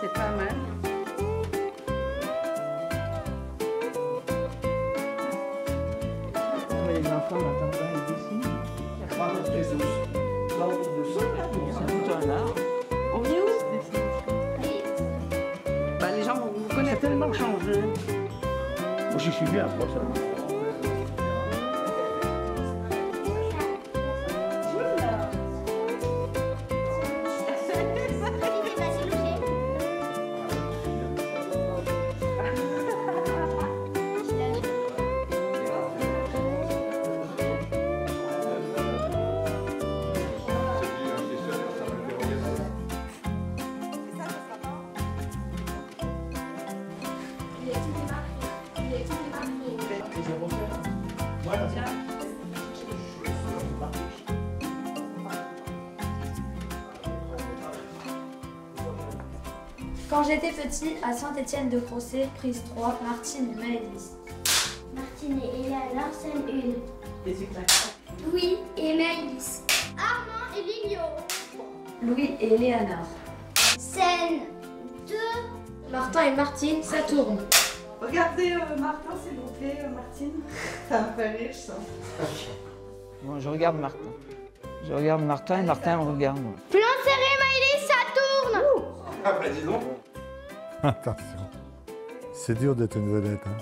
C'est pas mal. Les enfants n'entendent pas les dessins. C'est tout un art. On vient où ce dessin? Bah, les gens vous connaissent tellement changé. Moi, j'y suis bien, pour ça. Quand j'étais petit, à Saint-Étienne-de-Crossé, prise 3, Martine et Maëlys. Martine et Eleanor, scène 1. Louis et Maëlys. Armand et Lilio. Louis et Léonard. Scène 2. Martin et Martine, ça tourne. Regardez Martin, s'il vous plaît, Martine. Ça me fait rire, ça. Bon, je regarde Martin. Je regarde Martin et Martin me regarde. Plan serré, Maëlys, ça tourne. Ah bah dis donc. Attention, c'est dur d'être une vedette. Hein.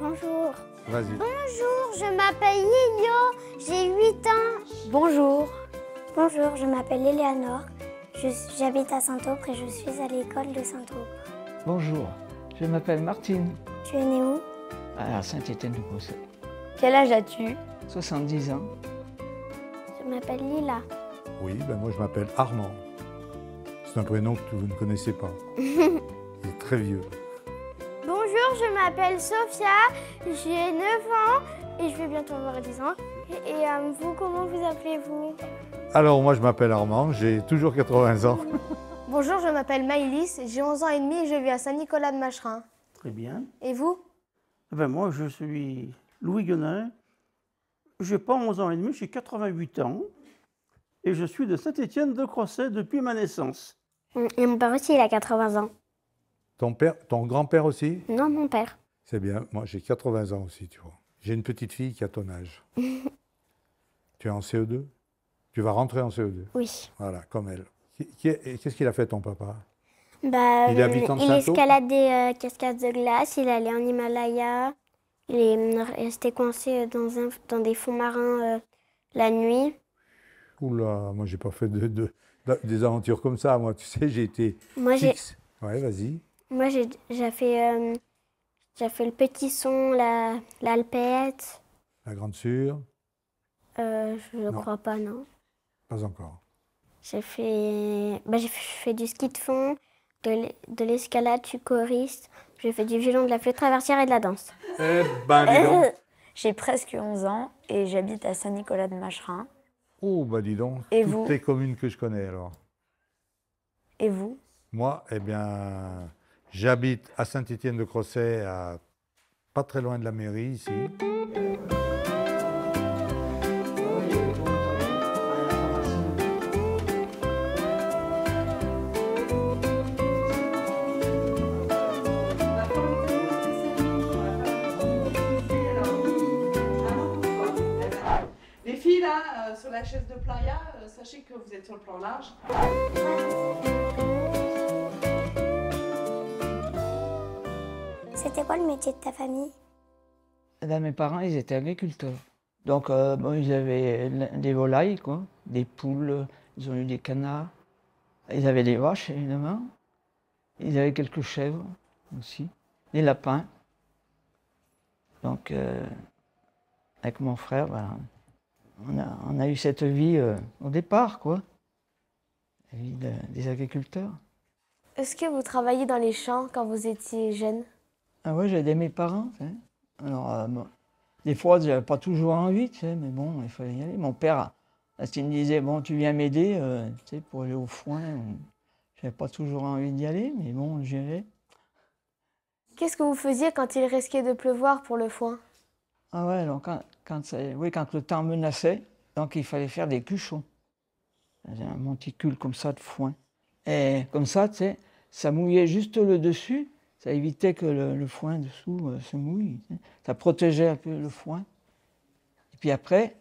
Bonjour. Vas-y. Bonjour, je m'appelle Lilio, j'ai 8 ans. Bonjour. Bonjour, je m'appelle Eleanor. J'habite à Saint-Aupre et je suis à l'école de Saint-Aupre. Bonjour, je m'appelle Martine, Tu es né où? à Saint-Étienne-de-Crossé. Quel âge as-tu? 70 ans. Je m'appelle Lila. Oui, ben moi je m'appelle Armand. C'est un prénom que vous ne connaissez pas. Il est très vieux. Bonjour, je m'appelle Sophia, j'ai 9 ans et je vais bientôt avoir 10 ans. Et vous, comment vous appelez-vous? Alors moi je m'appelle Armand, j'ai toujours 80 ans. Bonjour, je m'appelle Maëlys, j'ai 11 ans et demi et je vis à Saint-Nicolas-de-Macherin. Très bien. Et vous? Eh ben, moi, je suis Louis Guenin. Je n'ai pas 11 ans et demi, j'ai 88 ans. Et je suis de Saint-Étienne-de-Crossé depuis ma naissance. Et mon père aussi, il a 80 ans. Ton grand-père aussi? Non, mon père. C'est bien, moi j'ai 80 ans aussi, tu vois. J'ai une petite fille qui a ton âge. Tu es en CE2? Tu vas rentrer en CE2? Oui. Voilà, comme elle. Qu'est-ce qu'il a fait ton papa? Bah, Il est habitant de il Saint-Aupre? escalade des cascades de glace, il est allé en Himalaya, il est resté coincé dans des fonds marins la nuit. Oula, moi j'ai pas fait des aventures comme ça, moi tu sais, j'ai été Moi, fixe. Ouais, vas-y. Moi, j'ai fait le petit son, l'alpette. La grande sûre? Je ne Non. crois pas, non. Pas encore. J'ai fait du ski de fond, de l'escalade, du choriste. J'ai fait du violon, de la flûte traversière et de la danse. Eh ben, dis donc. J'ai presque 11 ans et j'habite à Saint-Nicolas-de-Macherin. Oh, bah dis donc. Et toutes vous? les communes que je connais alors. Et vous? Moi, eh bien, j'habite à Saint-Étienne-de-Crossé, pas très loin de la mairie ici. Les filles, là, sur la chaise de playa, sachez que vous êtes sur le plan large. C'était quoi le métier de ta famille? Eh ben, mes parents, ils étaient agriculteurs. Donc, bon, ils avaient des volailles, quoi, des poules, ils ont eu des canards. Ils avaient des vaches, évidemment. Ils avaient quelques chèvres aussi, des lapins. Donc, avec mon frère, ben, on a eu cette vie au départ, quoi. La vie des agriculteurs. Est-ce que vous travailliez dans les champs quand vous étiez jeune? Ah ouais, j'ai aidé mes parents, tu sais. Alors, bon, des fois, j'avais pas toujours envie, tu sais, mais bon, il fallait y aller. Mon père, parce qu'il me disait, bon, tu viens m'aider, tu sais, pour aller au foin. J'avais pas toujours envie d'y aller, mais bon, j'y allais. Qu'est-ce que vous faisiez quand il risquait de pleuvoir pour le foin? Ah ouais, donc quand le temps menaçait, donc il fallait faire des cuchons. Un monticule comme ça de foin. Et comme ça, tu sais, ça mouillait juste le dessus, ça évitait que le foin dessous se mouille. Tu sais. Ça protégeait un peu le foin. Et puis après,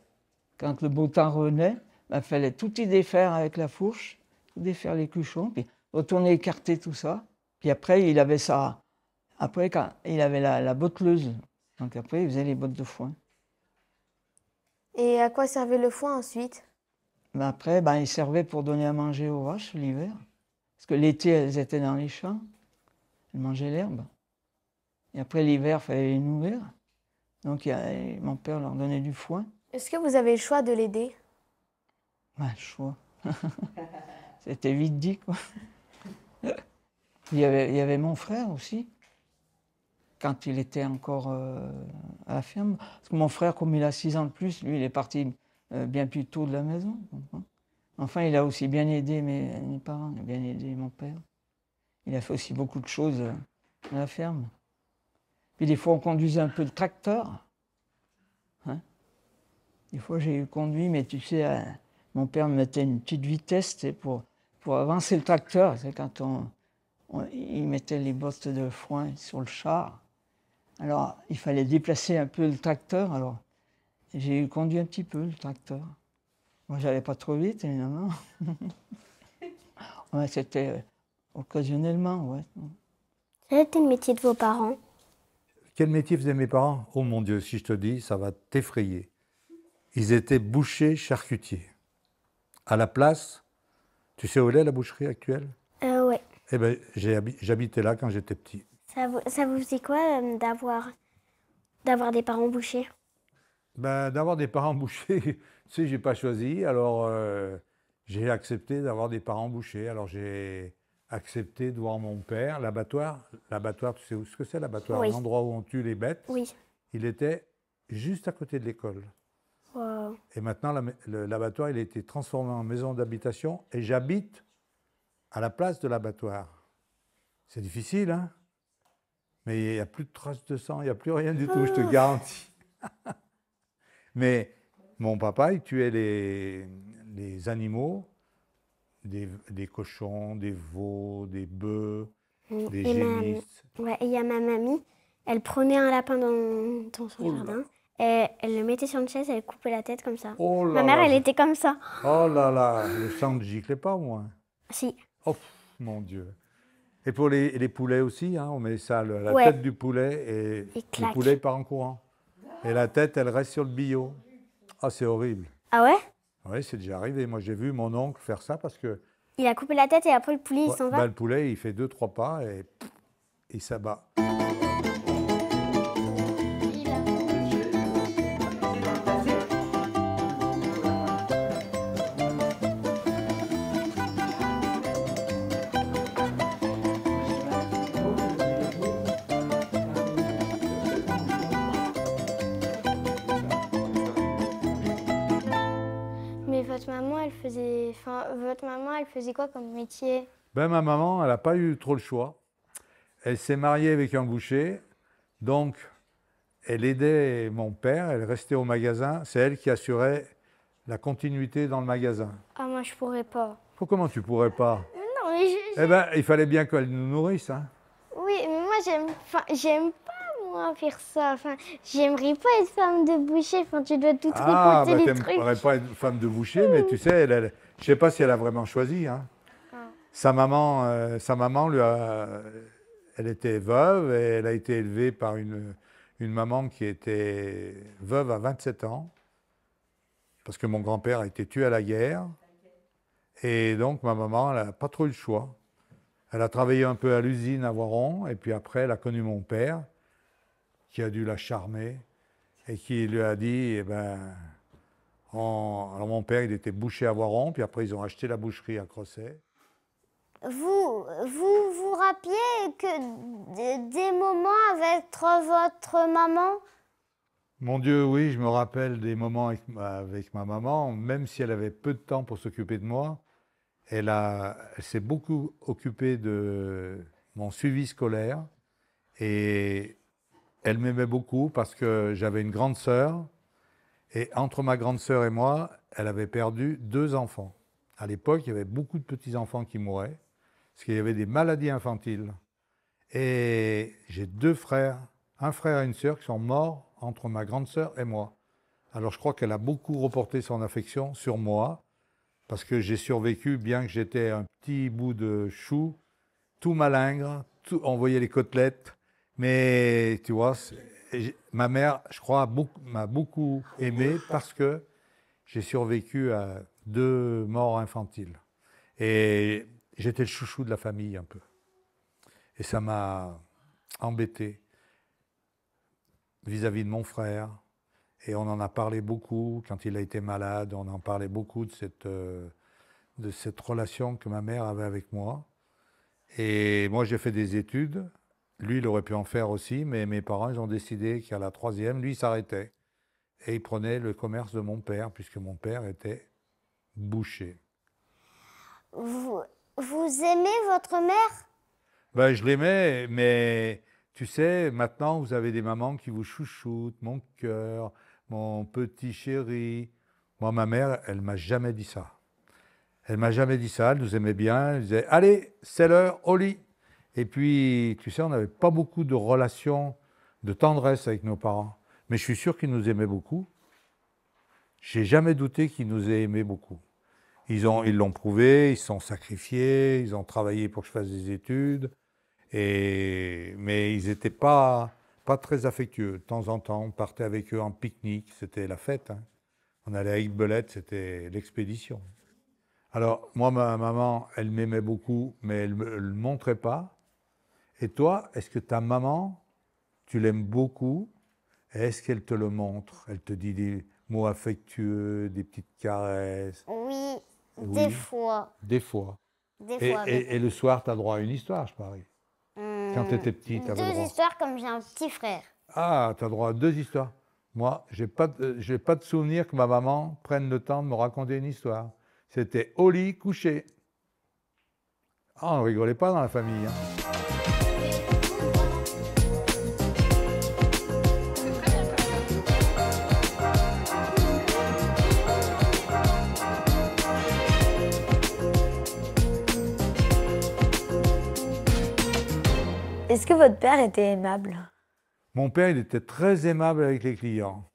quand le beau temps revenait, il fallait tout y défaire avec la fourche, tout défaire les cuchons, puis retourner écarter tout ça. Puis après, il avait ça. Après, quand il avait la botteleuse. Donc après, il faisait les bottes de foin. Et à quoi servait le foin ensuite? Mais après, il servait pour donner à manger aux vaches l'hiver. Parce que l'été, elles étaient dans les champs. Elles mangeaient l'herbe. Et après, l'hiver, il fallait les nourrir. Donc mon père leur donnait du foin. Est-ce que vous avez le choix de l'aider? Le choix. C'était vite dit, quoi. Il y avait mon frère aussi, quand il était encore à la ferme. Parce que mon frère, comme il a 6 ans de plus, lui, il est parti bien plus tôt de la maison. Enfin, il a aussi bien aidé mes parents, il a bien aidé mon père. Il a fait aussi beaucoup de choses à la ferme. Puis des fois, on conduisait un peu le tracteur. Hein? Des fois, j'ai conduit, mais tu sais, mon père me mettait une petite vitesse pour avancer le tracteur. C'est quand il mettait les bottes de foin sur le char. Alors, il fallait déplacer un peu le tracteur. Alors, j'ai conduit un petit peu le tracteur. Moi, j'allais pas trop vite, évidemment. Ouais, c'était occasionnellement, ouais. Quel était le métier de vos parents? Quel métier faisaient mes parents? Oh mon Dieu, si je te dis, ça va t'effrayer. Ils étaient bouchers charcutiers. À la place, tu sais où elle est la boucherie actuelle? Ouais. Eh bien, j'habitais là quand j'étais petit. Ça vous dit quoi d'avoir des parents bouchers? D'avoir des parents bouchers, tu sais, j'ai pas choisi, alors j'ai accepté d'avoir des parents bouchers. Alors j'ai accepté de voir mon père, l'abattoir. L'abattoir, tu sais où ce que c'est l'abattoir? Oui. L'endroit où on tue les bêtes. Oui. Il était juste à côté de l'école. Wow. Et maintenant, l'abattoir, il a été transformé en maison d'habitation et j'habite à la place de l'abattoir. C'est difficile, hein? Mais il n'y a plus de traces de sang, il n'y a plus rien du tout, je te garantis. Mais mon papa, il tuait les animaux, des cochons, des veaux, des bœufs, des génisses. Ouais, il y a ma mamie, elle prenait un lapin dans son jardin, et elle le mettait sur une chaise, elle coupait la tête comme ça. Oh là Ma mère, là. elle était comme ça. Oh là là, le sang ne giclait pas, moi. Si. Oh, mon Dieu. Et pour les poulets aussi, hein, on met ça, la Ouais. tête du poulet, et Il le claque. poulet part en courant. Et la tête, elle reste sur le billot. Ah, c'est horrible. Ah ouais? Oui, c'est déjà arrivé. Moi, j'ai vu mon oncle faire ça parce que Il a coupé la tête et après le poulet, il s'en va? le poulet, il fait 2-3 pas et il s'abat. Mais votre maman, elle faisait quoi comme métier? Ma maman, elle n'a pas eu trop le choix. Elle s'est mariée avec un boucher, donc elle aidait mon père, elle restait au magasin. C'est elle qui assurait la continuité dans le magasin. Ah, moi, je pourrais pas. Comment tu pourrais pas? Non, mais Eh bien, il fallait bien qu'elle nous nourrisse. Hein. oui, mais moi, j'aime pas, moi, faire ça. Enfin, j'aimerais pas être femme de boucher. Enfin, tu dois tout tricoter les trucs. T'aimerais pas être femme de boucher, mais tu sais, je sais pas si elle a vraiment choisi. Hein. Ah. Sa maman elle était veuve et elle a été élevée par une maman qui était veuve à 27 ans, parce que mon grand-père a été tué à la guerre. Et donc, ma maman, elle n'a pas trop eu le choix. Elle a travaillé un peu à l'usine à Voiron, et puis après, elle a connu mon père, qui a dû la charmer, et qui lui a dit, alors mon père, il était boucher à Voiron, puis après, ils ont acheté la boucherie à Crosset. Vous rappeliez que des moments avec votre maman? Mon Dieu, oui, je me rappelle des moments avec ma maman, même si elle avait peu de temps pour s'occuper de moi. Elle s'est beaucoup occupée de mon suivi scolaire. Et elle m'aimait beaucoup parce que j'avais une grande sœur. Et entre ma grande sœur et moi, elle avait perdu 2 enfants. À l'époque, il y avait beaucoup de petits-enfants qui mouraient, parce qu'il y avait des maladies infantiles. Et j'ai 2 frères, un frère et une sœur qui sont morts entre ma grande sœur et moi. Alors je crois qu'elle a beaucoup reporté son affection sur moi, parce que j'ai survécu, bien que j'étais un petit bout de chou, tout malingre, on voyait les côtelettes, mais tu vois, ma mère, je crois, m'a beaucoup aimé parce que j'ai survécu à 2 morts infantiles. Et j'étais le chouchou de la famille un peu. Et ça m'a embêté vis-à-vis de mon frère. Et on en a parlé beaucoup quand il a été malade. On en parlait beaucoup de cette relation que ma mère avait avec moi. Et moi, j'ai fait des études. Lui, il aurait pu en faire aussi, mais mes parents, ils ont décidé qu'à la 3e, lui, il s'arrêtait. Et il prenait le commerce de mon père, puisque mon père était boucher. Vous aimez votre mère? Ben, je l'aimais, mais tu sais, maintenant, vous avez des mamans qui vous chouchoutent, mon cœur, mon petit chéri. Moi, ma mère, elle m'a jamais dit ça. Elle m'a jamais dit ça, elle nous aimait bien, elle disait « Allez, c'est l'heure, au lit !» Et puis, tu sais, on n'avait pas beaucoup de relations de tendresse avec nos parents. Mais je suis sûr qu'ils nous aimaient beaucoup. J'ai jamais douté qu'ils nous aient aimés beaucoup. Ils l'ont prouvé, ils se sont sacrifiés, ils ont travaillé pour que je fasse des études. Mais ils n'étaient pas très affectueux. De temps en temps, on partait avec eux en pique-nique, c'était la fête. Hein. On allait à Aiguebelette, c'était l'expédition. Alors, moi, ma maman, elle m'aimait beaucoup, mais elle ne le montrait pas. Et toi, est-ce que ta maman, tu l'aimes beaucoup? Est-ce qu'elle te le montre? Elle te dit des mots affectueux, des petites caresses? Oui, Oui. des fois. Des fois. Des fois. Et le soir, tu as droit à une histoire, je parie. Quand tu étais petit, tu avais le 2 droit. histoires comme j'ai un petit frère. Ah, tu as droit à 2 histoires. Moi, je n'ai pas de souvenir que ma maman prenne le temps de me raconter une histoire. C'était au lit, couché. Ah, on ne rigolait pas dans la famille. Hein. Est-ce que votre père était aimable? Mon père, il était très aimable avec les clients.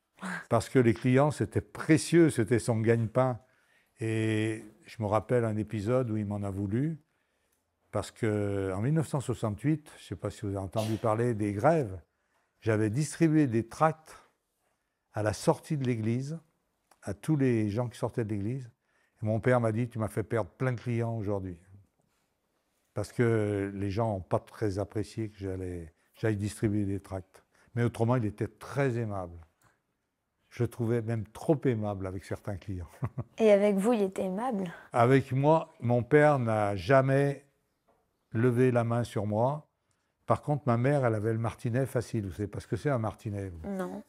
Parce que les clients, c'était précieux, c'était son gagne-pain. Et je me rappelle un épisode où il m'en a voulu. Parce qu'en 1968, je ne sais pas si vous avez entendu parler des grèves, j'avais distribué des tracts à la sortie de l'église, à tous les gens qui sortaient de l'église. Et mon père m'a dit, tu m'as fait perdre plein de clients aujourd'hui. Parce que les gens n'ont pas très apprécié que j'aille distribuer des tracts. Mais autrement, il était très aimable. Je le trouvais même trop aimable avec certains clients. Et avec vous, il était aimable? Avec moi, mon père n'a jamais levé la main sur moi. Par contre, ma mère, elle avait le martinet facile. Vous savez pas ce que c'est un martinet? Vous? Non.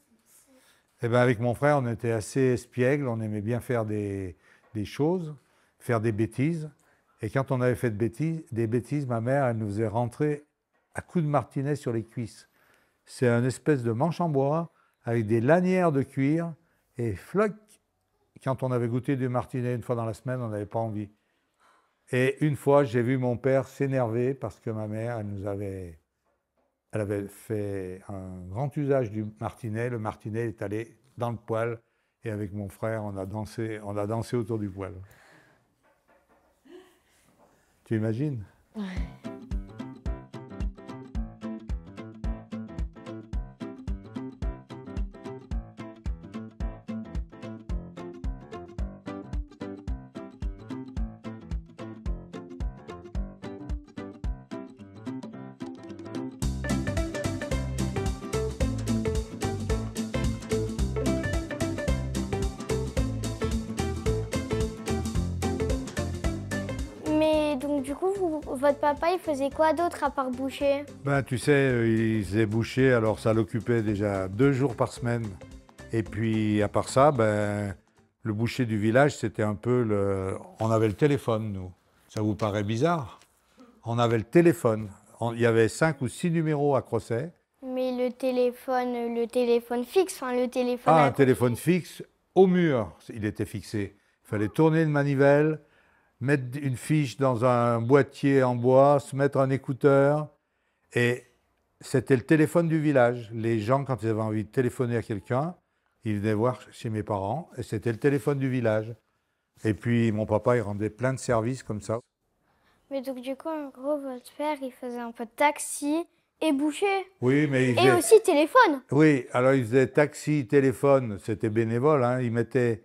Eh bien, avec mon frère, on était assez espiègles. On aimait bien faire des choses, faire des bêtises. Et quand on avait fait des bêtises, ma mère, elle nous faisait rentrer à coups de martinet sur les cuisses. C'est une espèce de manche en bois avec des lanières de cuir. Et floc, quand on avait goûté du martinet une fois dans la semaine, on n'avait pas envie. Et une fois, j'ai vu mon père s'énerver parce que ma mère, elle avait fait un grand usage du martinet. Le martinet est allé dans le poêle. Et avec mon frère, on a dansé autour du poêle. Tu imagines? Ouais. Mais donc du coup, votre papa, il faisait quoi d'autre à part boucher? Ben, tu sais, il faisait boucher, alors ça l'occupait déjà 2 jours par semaine. Et puis, à part ça, ben, le boucher du village, c'était un peu le... On avait le téléphone, nous. Ça vous paraît bizarre? On avait le téléphone. Il y avait 5 ou 6 numéros à Crozet. Mais le téléphone fixe, enfin le téléphone... Ah, un téléphone fixe au mur, il était fixé. Il fallait tourner une manivelle, mettre une fiche dans un boîtier en bois, se mettre un écouteur. Et c'était le téléphone du village. Les gens, quand ils avaient envie de téléphoner à quelqu'un, ils venaient voir chez mes parents et c'était le téléphone du village. Et puis mon papa, il rendait plein de services comme ça. Mais donc du coup, en gros, votre père, il faisait un peu de taxi et boucher. Oui, mais il Et faisait... aussi téléphone. Oui, alors il faisait taxi, téléphone, c'était bénévole. Hein. Il mettait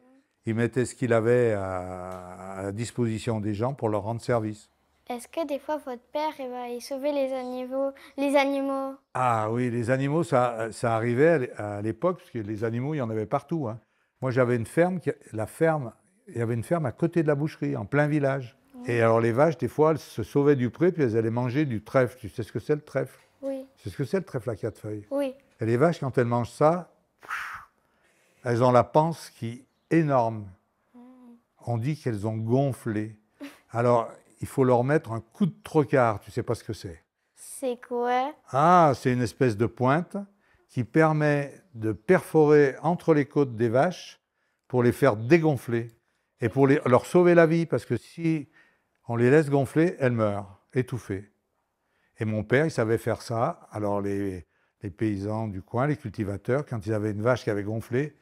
ce qu'il avait à la disposition des gens pour leur rendre service. Est-ce que des fois, votre père, il sauvait les animaux? Ah oui, les animaux, ça arrivait à l'époque, parce que les animaux, il y en avait partout. Hein. Moi, j'avais une ferme, il y avait une ferme à côté de la boucherie, en plein village. Et alors les vaches, des fois, elles se sauvaient du pré, puis elles allaient manger du trèfle. Tu sais ce que c'est le trèfle? Oui. C'est ce que c'est le trèfle à 4 feuilles? Oui. Et les vaches, quand elles mangent ça, elles ont la panse qui est énorme. On dit qu'elles ont gonflé. Alors, il faut leur mettre un coup de trocard. Tu sais pas ce que c'est? C'est quoi? Ah, c'est une espèce de pointe qui permet de perforer entre les côtes des vaches pour les faire dégonfler et pour leur sauver la vie, parce que si on les laisse gonfler, elles meurent, étouffées. Et mon père, il savait faire ça. Alors les paysans du coin, les cultivateurs, quand ils avaient une vache qui avait gonflé,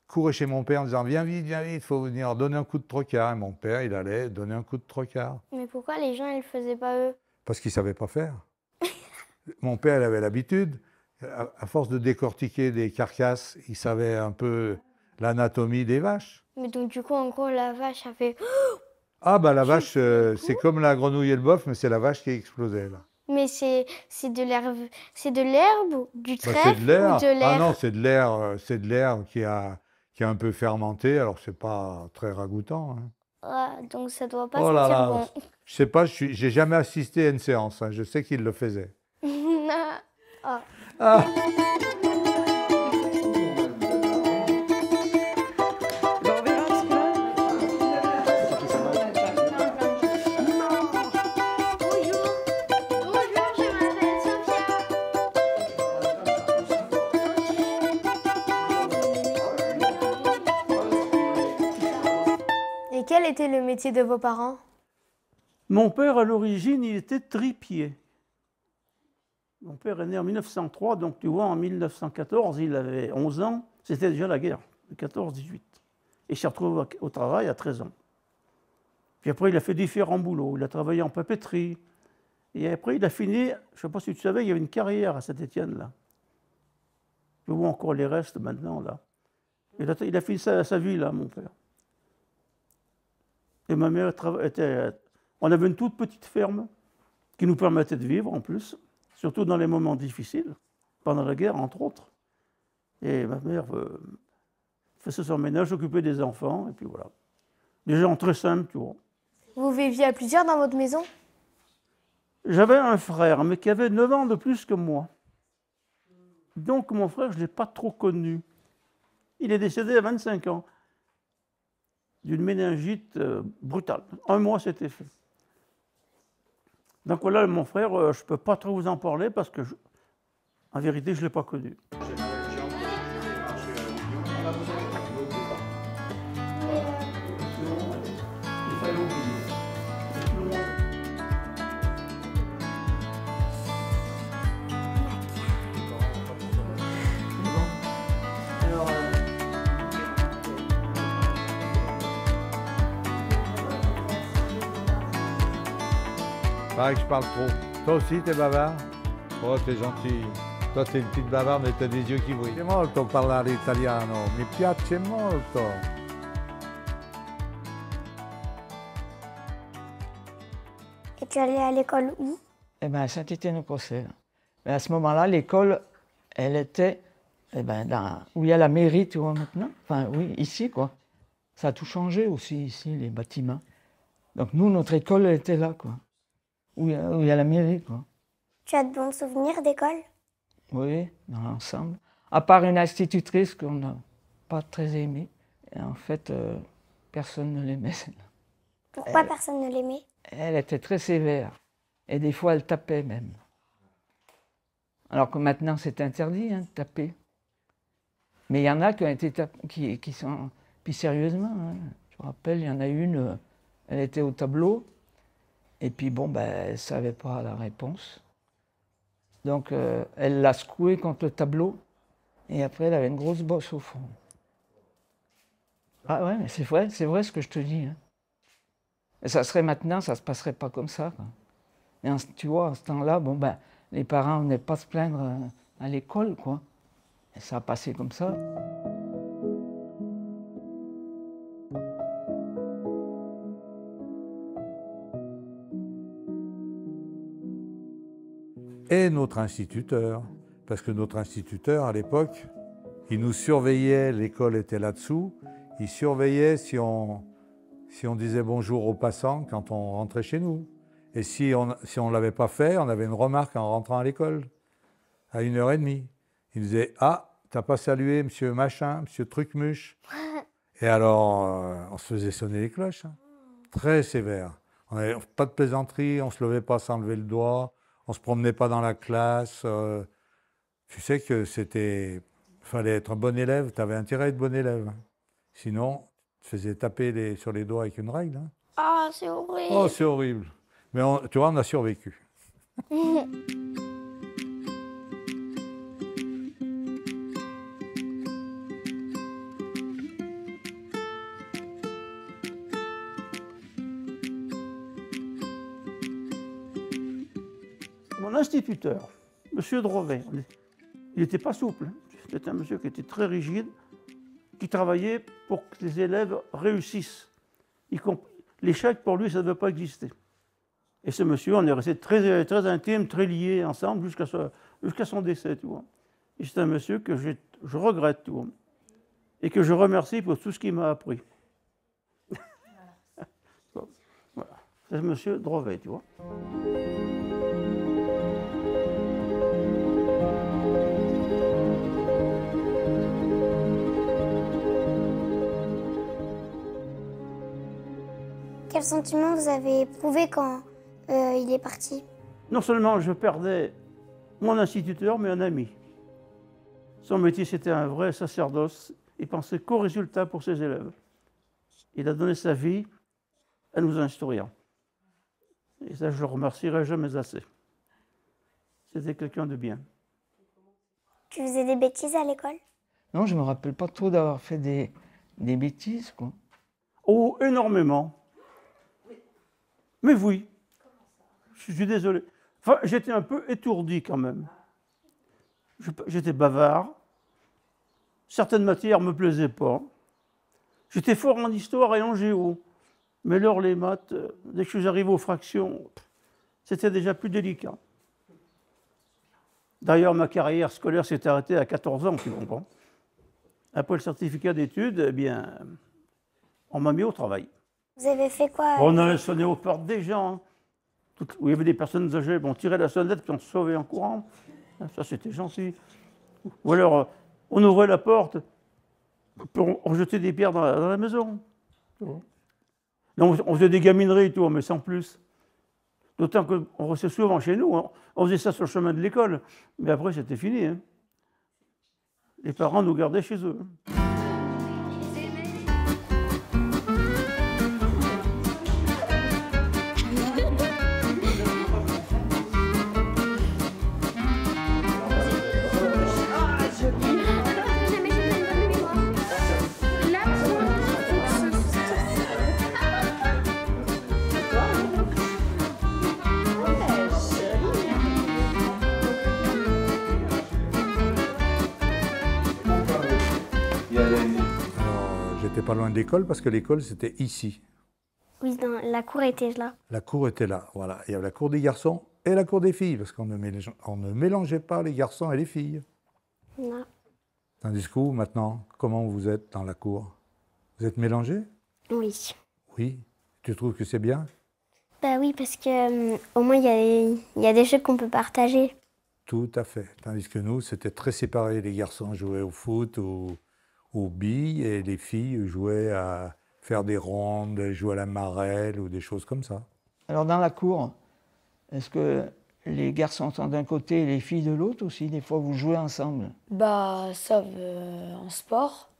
couraient chez mon père en disant « Viens vite, il faut venir donner un coup de trocard ». Et mon père, il allait donner un coup de trocard. Mais pourquoi les gens, ils le faisaient pas eux? Parce qu'il ne savait pas faire. Mon père, il avait l'habitude, à force de décortiquer des carcasses, il savait un peu l'anatomie des vaches. Mais donc du coup, en gros, la vache a fait... Ah bah la vache, c'est comme la grenouille et le bœuf, mais c'est la vache qui explosait là. Mais c'est de l'herbe ou du Bah, trèfle c'est de l'air. ou de l'air? Ah non, c'est de l'air qui a un peu fermenté, alors c'est pas très ragoûtant. Hein. Ah, donc ça doit pas Oh là sentir là, bon. je sais pas, j'ai jamais assisté à une séance, hein, je sais qu'il le faisait. Ah. Ah. Et quel était le métier de vos parents? Mon père, à l'origine, il était tripier. Mon père est né en 1903, donc tu vois, en 1914, il avait 11 ans. C'était déjà la guerre, de 14-18. Et il s'est retrouvé au travail à 13 ans. Puis après, il a fait différents boulots. Il a travaillé en papeterie. Et après, il a fini, je ne sais pas si tu savais, il y avait une carrière à Saint-Étienne, là. Tu vois encore les restes maintenant, là. Il a fini sa vie, là, mon père. Et ma mère était... On avait une toute petite ferme qui nous permettait de vivre, en plus, surtout dans les moments difficiles, pendant la guerre, entre autres. Et ma mère faisait son ménage, s'occupait des enfants, et puis voilà. Des gens très simples, tu vois. Vous viviez à plusieurs dans votre maison? J'avais un frère, mais qui avait 9 ans de plus que moi. Donc mon frère, je ne l'ai pas trop connu. Il est décédé à 25 ans, d'une méningite brutale. 1 mois, c'était fait. Donc voilà, mon frère, je ne peux pas trop vous en parler parce que, en vérité, je ne l'ai pas connu. Pareil que je parle trop. Toi aussi, t'es bavard? Oh, t'es gentil. Toi, t'es une petite bavarde, mais t'as des yeux qui brillent. Mi piace molto parlare italiano, mi piace molto. Et tu allais à l'école où? Eh bien, à Saint-Étienne-au-Crossais. Mais à ce moment-là, l'école, elle était où il y a la mairie, tu vois, maintenant. Enfin, oui, ici, quoi. Ça a tout changé aussi, ici, les bâtiments. Donc, nous, notre école, elle était là, quoi. Où il y a la mairie, quoi. Tu as de bons souvenirs d'école? Oui, dans l'ensemble. À part une institutrice qu'on n'a pas très aimée. Et en fait, personne ne l'aimait. Pourquoi personne ne l'aimait? Elle était très sévère. Et des fois, elle tapait même. Alors que maintenant, c'est interdit de taper. Mais il y en a qui ont été qui sont... Puis sérieusement, je me rappelle, il y en a une, elle était au tableau, et puis bon, elle ne savait pas la réponse. Donc elle l'a secoué contre le tableau, et après elle avait une grosse bosse au fond. Ah ouais, mais c'est vrai ce que je te dis. Et ça serait maintenant, ça ne se passerait pas comme ça, quoi. Et tu vois, à ce temps-là, les parents venaient pas se plaindre à l'école, quoi. Et ça a passé comme ça. Et notre instituteur, parce que notre instituteur, à l'époque, il nous surveillait, l'école était là-dessous, il surveillait si on disait bonjour aux passants quand on rentrait chez nous. Et si on ne l'avait pas fait, on avait une remarque en rentrant à l'école, à 1h30. Il disait « Ah, t'as pas salué monsieur machin, monsieur trucmuche ». Et alors, on se faisait sonner les cloches, très sévère. On n'avait pas de plaisanterie, on ne se levait pas sans lever le doigt, on ne se promenait pas dans la classe. Tu sais que fallait être un bon élève, tu avais intérêt à être bon élève. Sinon, tu te faisais taper sur les doigts avec une règle. Ah, c'est horrible. Oh, c'est horrible. Mais tu vois, on a survécu. Mon instituteur, M. Drovet, il n'était pas souple. C'était un monsieur qui était très rigide, qui travaillait pour que les élèves réussissent. L'échec, pour lui, ça ne devait pas exister. Et ce monsieur, on est resté très, très intime, très liés ensemble jusqu'à son décès, tu vois. Et c'est un monsieur que je regrette, tu vois, et que je remercie pour tout ce qu'il m'a appris. Voilà. C'est M. Drovet, tu vois. Quel sentiment vous avez éprouvé quand il est parti? Non seulement je perdais mon instituteur, mais un ami. Son métier, c'était un vrai sacerdoce. Il pensait qu'au résultat pour ses élèves. Il a donné sa vie à nous instruire. Et ça, je le remercierai jamais assez. C'était quelqu'un de bien. Tu faisais des bêtises à l'école? Non, je ne me rappelle pas trop d'avoir fait des bêtises, quoi. Oh, énormément. Mais oui, je suis désolé. Enfin, j'étais un peu étourdi quand même. J'étais bavard. Certaines matières ne me plaisaient pas. J'étais fort en histoire et en géo. Mais alors les maths, dès que je suis arrivé aux fractions, c'était déjà plus délicat. D'ailleurs, ma carrière scolaire s'est arrêtée à 14 ans, tu comprends. Après le certificat d'études, eh bien, on m'a mis au travail. Vous avez fait quoi? On allait sonner aux portes des gens, où il y avait des personnes âgées, on tirait la sonnette puis on se sauvait en courant. Ça, c'était gentil. Ou alors, on ouvrait la porte, on jetait des pierres dans la maison. Donc, on faisait des gamineries et tout, mais sans plus. D'autant qu'on restait souvent chez nous, on faisait ça sur le chemin de l'école, mais après c'était fini. Les parents nous gardaient chez eux. J'étais pas loin de l'école parce que l'école c'était ici. Oui, la cour était là. La cour était là, voilà. Il y avait la cour des garçons et la cour des filles parce qu'on ne mélangeait pas les garçons et les filles. Non. Tandis que vous, maintenant, comment vous êtes dans la cour? Vous êtes mélangés? Oui. Oui. Tu trouves que c'est bien? Bah oui, parce que au moins il y a des jeux qu'on peut partager. Tout à fait. Tandis que nous, c'était très séparé. Les garçons jouaient au foot, aux billes, et les filles jouaient à faire des rondes, jouaient à la marelle ou des choses comme ça. Alors dans la cour, est-ce que les garçons sont d'un côté et les filles de l'autre aussi. Des fois, vous jouez ensemble. Bah, sauf en sport.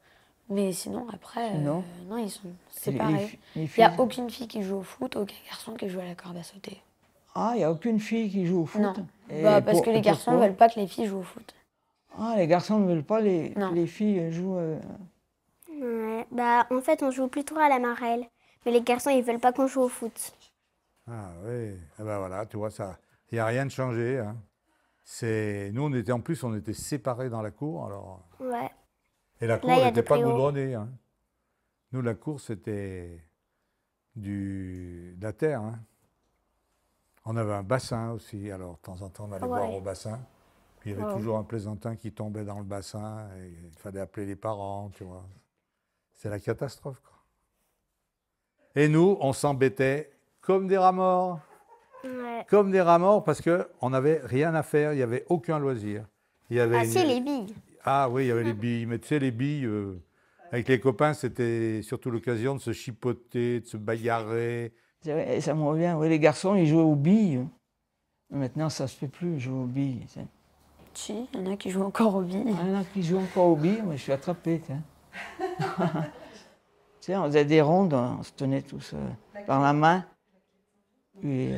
Mais sinon, après, Sinon non, ils sont Les séparés. fi- les Il n'y filles- a aucune fille qui joue au foot, aucun garçon qui joue à la corde à sauter. Ah, il n'y a aucune fille qui joue au foot? Non. Et Bah, parce que les garçons ne pourquoi? veulent pas que les filles jouent au foot. Ah, les garçons ne veulent pas Non. les filles jouent... Ouais, bah en fait on joue plutôt à la marelle. Mais les garçons ils veulent pas qu'on joue au foot. Ah oui, eh ben voilà, tu vois, ça, il n'y a rien de changé. Hein. Nous, en plus, on était séparés dans la cour. Alors, Ouais. et la cour Là, il y a n'était des pas préaux. goudronnée. Hein. Nous, la cour, c'était de la terre. Hein. On avait un bassin aussi. Alors, de temps en temps, on allait Ouais. boire au bassin. Puis, il y avait Ouais. toujours un plaisantin qui tombait dans le bassin. Et il fallait appeler les parents, tu vois. C'est la catastrophe, quoi. Et nous, on s'embêtait comme des rats morts. Ouais. Comme des rats morts parce qu'on n'avait rien à faire, il n'y avait aucun loisir. Il y avait Ah si, les billes. Ah oui, il y avait les billes. Mais tu sais, les billes, avec les copains, c'était surtout l'occasion de se chipoter, de se bagarrer. C'est vrai, et ça me revient, oui, les garçons, ils jouaient aux billes. Maintenant, ça se fait plus, jouer aux billes. Tu sais. Si, il y en a qui jouent encore aux billes. Il y en a qui jouent encore aux billes, mais je suis attrapé. Tu sais, on faisait des rondes, on se tenait tous par la main. Puis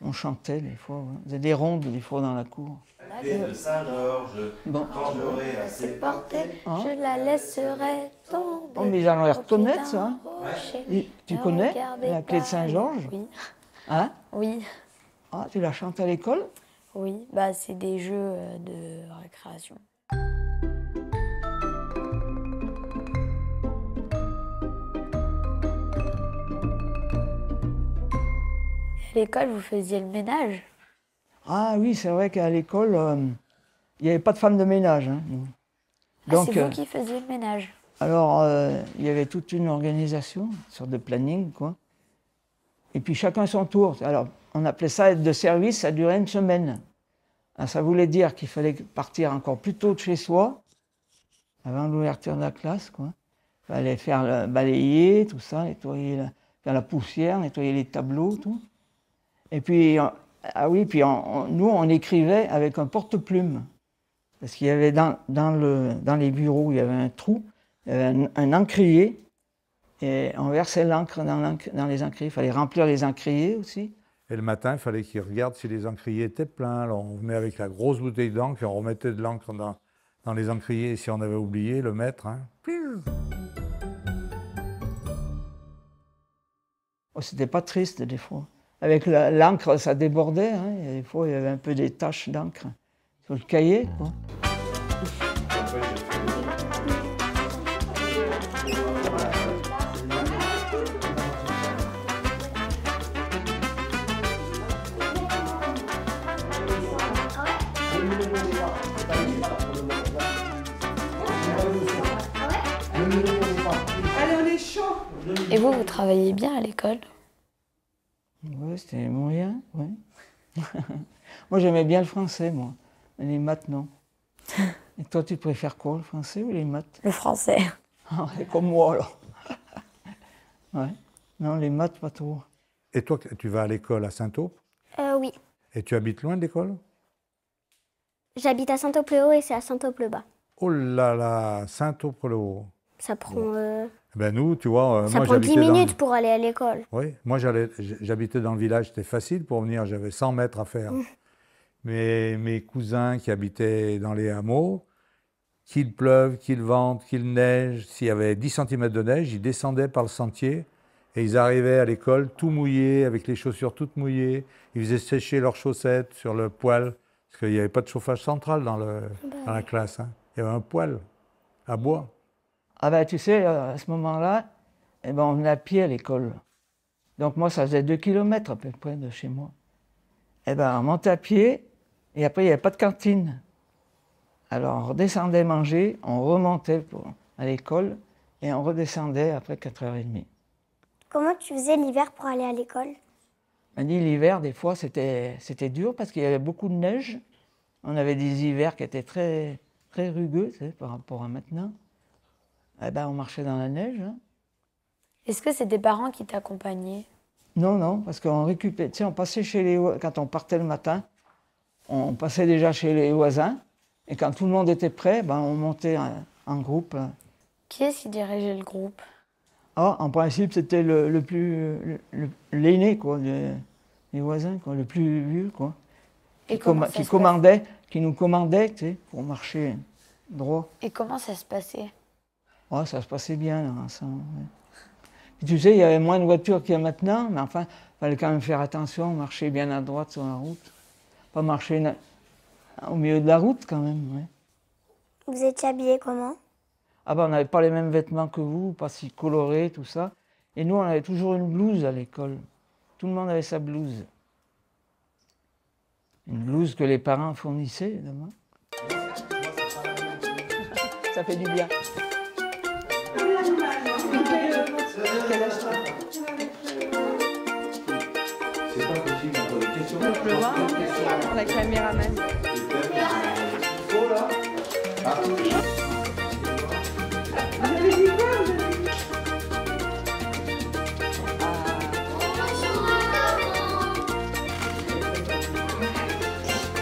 on chantait des fois. Ouais. On faisait des rondes des fois dans la cour. De Saint-Georges, Bon. quand j'aurai assez porté. Hein? Je la laisserai tomber. Oh, mais j'en ai au pied reconnaître d'un ça. Hein. rocher. Et tu Ne connais regardez la clé de pas. Saint-Georges? Oui. Hein? Oui. Ah, tu la chantes à l'école? Oui, bah c'est des jeux de récréation. À l'école, vous faisiez le ménage? Ah oui, c'est vrai qu'à l'école, il n'y avait pas de femme de ménage. Hein, nous. Ah, c'est vous qui faisiez le ménage? Alors, il y avait toute une organisation, une sorte de planning, quoi. Et puis chacun son tour. Alors, on appelait ça être de service, ça durait une semaine. Alors, ça voulait dire qu'il fallait partir encore plus tôt de chez soi, avant l'ouverture de la classe, quoi. Il fallait faire balayer, tout ça, nettoyer faire la poussière, nettoyer les tableaux, tout. Et puis, nous, on écrivait avec un porte-plume. Parce qu'il y avait dans les bureaux, il y avait un trou, il y avait un encrier, et on versait l'encre dans les encriers. Il fallait remplir les encriers aussi. Et le matin, il fallait qu'ils regardent si les encriers étaient pleins. Alors on venait avec la grosse bouteille d'encre et on remettait de l'encre dans les encriers. Et si on avait oublié, le mettre. Hein. Oh, c'était pas triste des fois. Avec l'encre, ça débordait. Hein, et des fois, il y avait un peu des taches d'encre sur le cahier, quoi. Allez, on est chaud. Et vous travaillez bien à l'école? Oui, c'était moyen, oui. Moi, j'aimais bien le français, moi. Les maths, non. Et toi, tu préfères quoi, le français ou les maths? Le français. Ah, c'est comme moi, alors. Ouais. Non, les maths, pas trop. Et toi, tu vas à l'école à Saint-Aupe? Oui. Et tu habites loin de l'école? J'habite à Saint-Aupe-le-Haut et c'est à Saint-Aupe-le-Bas. Oh là là, Saint-Aupe-le-Haut. Ça prend, Ben nous, tu vois, ça moi prend 10 j'habitais dans... minutes pour aller à l'école. Oui, moi j'habitais dans le village, c'était facile pour venir, j'avais 100 mètres à faire. Mais mes cousins qui habitaient dans les hameaux, qu'il pleuve, qu'il vente, qu'il neige, s'il y avait 10 cm de neige, ils descendaient par le sentier et ils arrivaient à l'école tout mouillés, avec les chaussures toutes mouillées. Ils faisaient sécher leurs chaussettes sur le poêle, parce qu'il n'y avait pas de chauffage central dans la classe. Hein. Il y avait un poêle à bois. Ah ben, tu sais, à ce moment-là, eh ben, on venait à pied à l'école. Donc moi, ça faisait 2 km à peu près de chez moi. Eh ben, on montait à pied, et après, il n'y avait pas de cantine. Alors, on redescendait manger, on remontait à l'école, et on redescendait après 4h30. Comment tu faisais l'hiver pour aller à l'école? On dit l'hiver, des fois, c'était dur parce qu'il y avait beaucoup de neige. On avait des hivers qui étaient très, très rugueux, tu sais, par rapport à maintenant. Eh ben, on marchait dans la neige. Hein. Est-ce que c'est tes parents qui t'accompagnaient? Non, non, parce qu'on récupérait, tu sais, on passait chez les... Quand on partait le matin, on passait déjà chez les voisins. Et quand tout le monde était prêt, ben, on montait en groupe. Qui est-ce qui dirigeait le groupe? En principe, c'était l'aîné, quoi, les voisins, quoi, le plus vieux, quoi. Et comment ça se Qui nous commandait, tu sais, pour marcher droit. Et comment ça se passait? Ouais, ça se passait bien, là, ça. Ouais. Et tu sais, il y avait moins de voitures qu'il y a maintenant, mais enfin, il fallait quand même faire attention, marcher bien à droite sur la route. Pas marcher au milieu de la route, quand même, ouais. Vous étiez habillés comment? Ah ben, on n'avait pas les mêmes vêtements que vous, pas si colorés, tout ça. Et nous, on avait toujours une blouse à l'école. Tout le monde avait sa blouse. Une blouse que les parents fournissaient, évidemment. Ça fait du bien. Donc le voir, la caméraman. Vous avez dit quoi?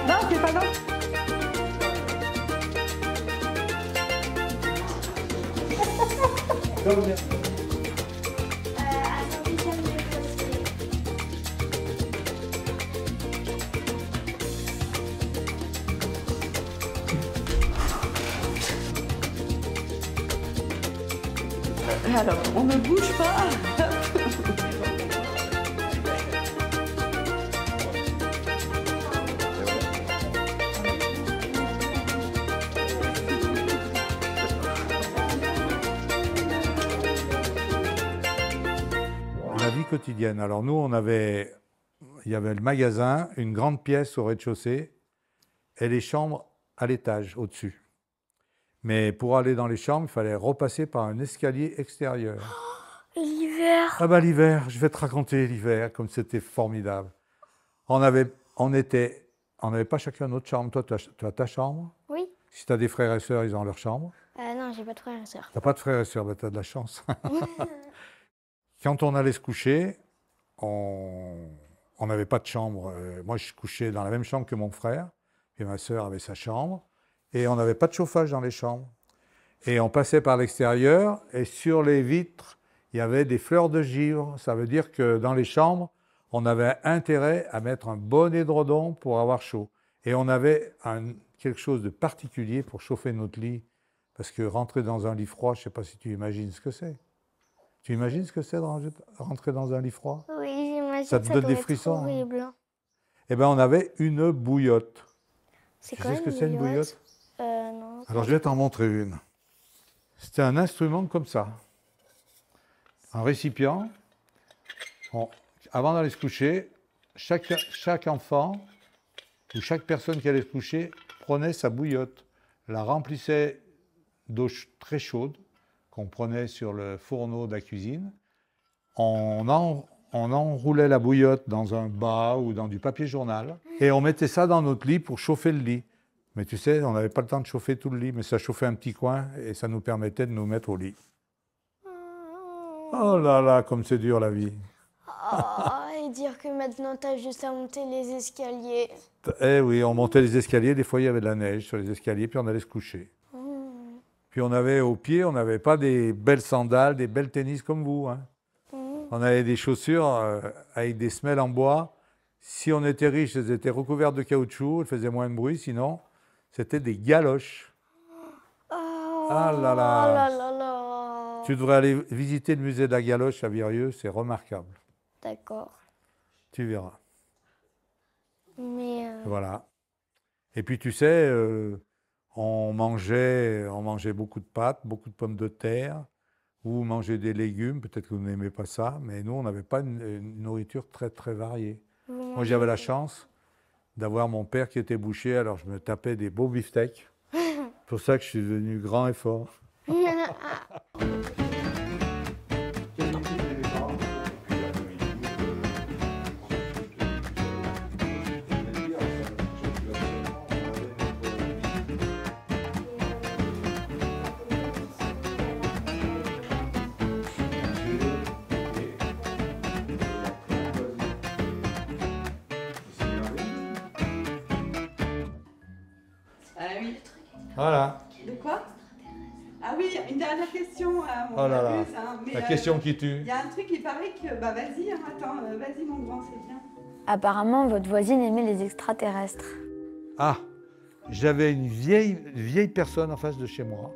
Non, c'est pas non. Alors, on ne bouge pas. La vie quotidienne. Alors nous, il y avait le magasin, une grande pièce au rez-de-chaussée et les chambres à l'étage, au-dessus. Mais pour aller dans les chambres, il fallait repasser par un escalier extérieur. Et l'hiver? Ah bah l'hiver, je vais te raconter l'hiver, comme c'était formidable. On n'avait pas chacun notre chambre. Toi, tu as ta chambre. Oui. Si tu as des frères et sœurs, ils ont leur chambre. Non, j'ai pas de frères et sœurs. Tu n'as pas de frères et sœurs, bah, tu as de la chance. Quand on allait se coucher, on n'avait pas de chambre. Moi, je couchais dans la même chambre que mon frère, puis ma sœur avait sa chambre, et on n'avait pas de chauffage dans les chambres. Et on passait par l'extérieur, et sur les vitres, il y avait des fleurs de givre. Ça veut dire que dans les chambres, on avait intérêt à mettre un bon édredon pour avoir chaud. Et on avait quelque chose de particulier pour chauffer notre lit, parce que rentrer dans un lit froid, je ne sais pas si tu imagines ce que c'est. Tu imagines ce que c'est de rentrer dans un lit froid? Oui, j'imagine. Ça te donne des frissons. Horrible. Eh bien, on avait une bouillotte. C'est tu quoi sais ce que c'est une bouillotte? Non. Alors, je vais t'en montrer une. C'était un instrument comme ça. Un récipient. Avant d'aller se coucher, chaque enfant ou chaque personne qui allait se coucher prenait sa bouillotte, la remplissait d'eau très chaude, qu'on prenait sur le fourneau de la cuisine. On enroulait la bouillotte dans un bas ou dans du papier journal et on mettait ça dans notre lit pour chauffer le lit. Mais tu sais, on n'avait pas le temps de chauffer tout le lit, mais ça chauffait un petit coin et ça nous permettait de nous mettre au lit. Oh là là, comme c'est dur la vie. Et dire que maintenant, tu as juste à monter les escaliers. Eh oui, on montait les escaliers, des fois il y avait de la neige sur les escaliers, puis on allait se coucher. Puis on avait au pied, on n'avait pas des belles sandales, des belles tennis comme vous. Hein. On avait des chaussures avec des semelles en bois. Si on était riche, elles étaient recouvertes de caoutchouc, elles faisaient moins de bruit, sinon c'était des galoches. Ah là là. Tu devrais aller visiter le musée de la galoche à Virieu, c'est remarquable. D'accord. Tu verras. Mais Voilà. Et puis tu sais, on mangeait beaucoup de pâtes, beaucoup de pommes de terre, ou mangeait des légumes, peut-être que vous n'aimez pas ça, mais nous, on n'avait pas une nourriture très, très variée. Moi, j'avais la chance d'avoir mon père qui était boucher, alors je me tapais des beaux beefsteaks. C'est pour ça que je suis devenu grand et fort. Voilà. De quoi? Ah oui, une dernière question. Oh là là, mais, la question qui tue. Il y a un truc qui paraît que... Bah vas-y, attends, vas-y mon grand, c'est bien. Apparemment, votre voisine aimait les extraterrestres. Ah, j'avais une vieille personne en face de chez moi.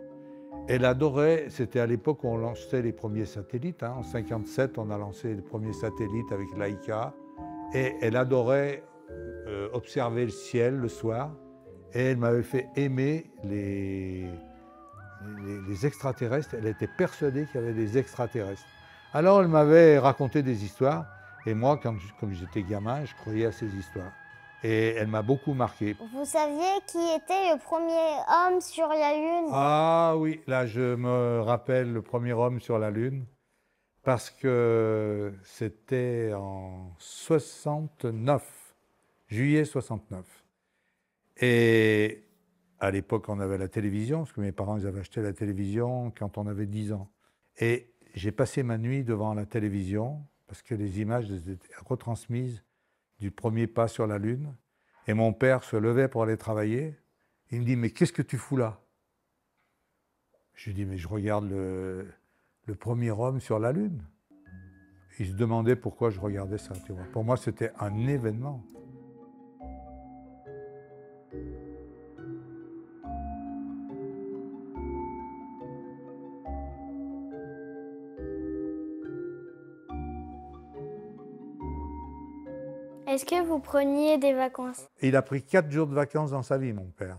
Elle adorait, c'était à l'époque où on lançait les premiers satellites. En 1957, on a lancé les premiers satellites avec Laika. Et elle adorait observer le ciel le soir. Et elle m'avait fait aimer les extraterrestres. Elle était persuadée qu'il y avait des extraterrestres. Alors elle m'avait raconté des histoires. Et moi, comme j'étais gamin, je croyais à ces histoires. Et elle m'a beaucoup marqué. Vous saviez qui était le premier homme sur la Lune? Ah oui, là je me rappelle le premier homme sur la Lune. Parce que c'était en 69, juillet 69. Et à l'époque, on avait la télévision, parce que mes parents ils avaient acheté la télévision quand on avait 10 ans. Et j'ai passé ma nuit devant la télévision, parce que les images étaient retransmises du premier pas sur la Lune. Et mon père se levait pour aller travailler. Il me dit, mais qu'est-ce que tu fous là? Je lui dis, mais je regarde le premier homme sur la Lune. Il se demandait pourquoi je regardais ça. Tu vois. Pour moi, c'était un événement. Est-ce que vous preniez des vacances? Il a pris 4 jours de vacances dans sa vie, mon père.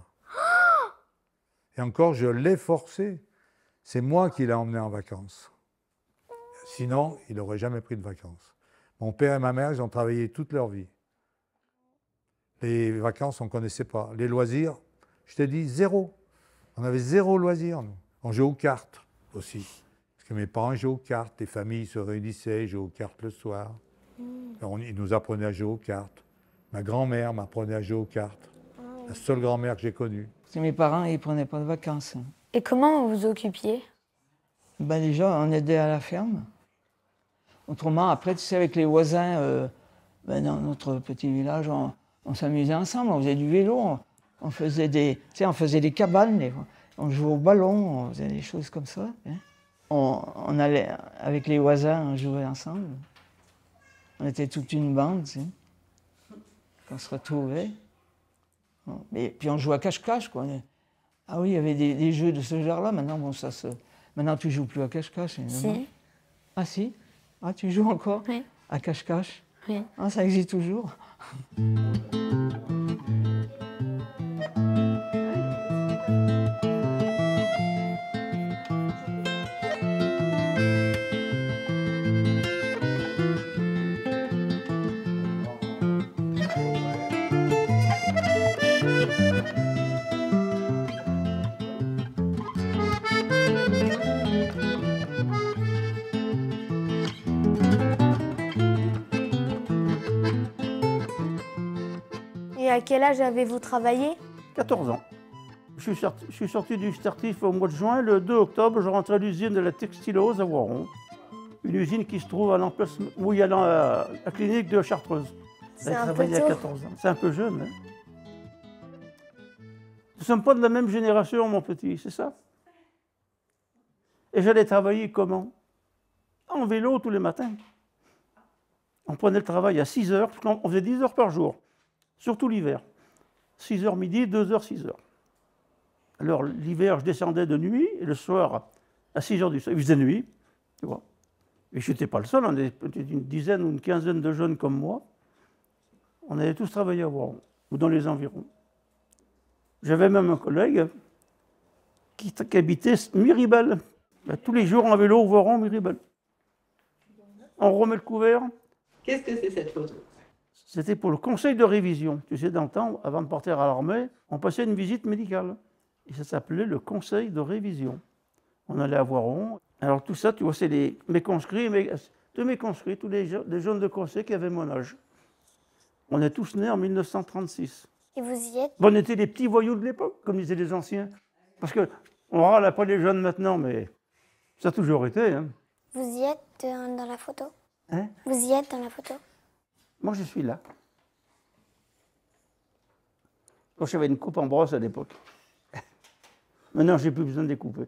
Et encore, je l'ai forcé. C'est moi qui l'ai emmené en vacances. Sinon, il n'aurait jamais pris de vacances. Mon père et ma mère, ils ont travaillé toute leur vie. Les vacances, on ne connaissait pas. Les loisirs, je t'ai dit, zéro. On avait zéro loisir, nous. On jouait aux cartes aussi. Parce que mes parents jouaient aux cartes. Les familles se réunissaient, ils jouaient aux cartes le soir. Ils nous apprenaient à jouer aux cartes. Ma grand-mère m'apprenait à jouer aux cartes. La seule grand-mère que j'ai connue. Parce que mes parents, ils ne prenaient pas de vacances. Et comment vous vous occupiez? Ben déjà, on aidait à la ferme. Autrement, après, tu sais, avec les voisins, dans notre petit village, on s'amusait ensemble, on faisait du vélo, on faisait des cabanes, on jouait au ballon, on faisait des choses comme ça. Hein. On allait, avec les voisins, on jouait ensemble. On était toute une bande, tu sais, qu'on se retrouvait. Et puis on jouait à cache-cache, quoi. Ah oui, il y avait des jeux de ce genre-là. Maintenant, bon, maintenant, tu joues plus à cache-cache. Si. Ah si? Ah, tu joues encore? Oui. À cache-cache? Oui. Ah, ça existe toujours. Et à quel âge avez-vous travaillé? 14 ans. Je suis sorti du Startif au mois de juin. Le 2 octobre, je rentrais à l'usine de la Textilose à Voiron. Une usine qui se trouve à l'emplacement où il y a la clinique de Chartreuse. J'ai travaillé à 14 ans. C'est un peu jeune. Hein? Nous ne sommes pas de la même génération, mon petit, c'est ça? Et j'allais travailler comment? En vélo tous les matins. On prenait le travail à 6 heures, parce qu'on faisait 10 heures par jour, surtout l'hiver. 6 heures midi, 2 heures, 6 heures. Alors l'hiver, je descendais de nuit, et le soir, à 6 heures du soir, il faisait nuit, tu vois. Et je n'étais pas le seul, on était peut-être une dizaine ou une quinzaine de jeunes comme moi. On allait tous travailler à Voiron, ou dans les environs. J'avais même un collègue qui habitait Miribel. Tous les jours en vélo, Voiron, Miribel. On remet le couvert. Qu'est-ce que c'est cette photo? C'était pour le conseil de révision. Tu sais, dans le temps, avant de partir à l'armée, on passait une visite médicale. Et ça s'appelait le conseil de révision. On allait à Voiron. Alors tout ça, tu vois, c'est mes conscrits, tous les jeunes de conseil qui avaient mon âge. On est tous nés en 1936. Et vous y êtes? On était des petits voyous de l'époque, comme disaient les anciens. Parce qu'on râle après les jeunes maintenant, mais ça a toujours été. Hein. Vous y êtes dans la photo? Hein? Vous y êtes dans la photo? Moi, je suis là. Quand j'avais une coupe en brosse à l'époque. Maintenant, j'ai plus besoin de découper.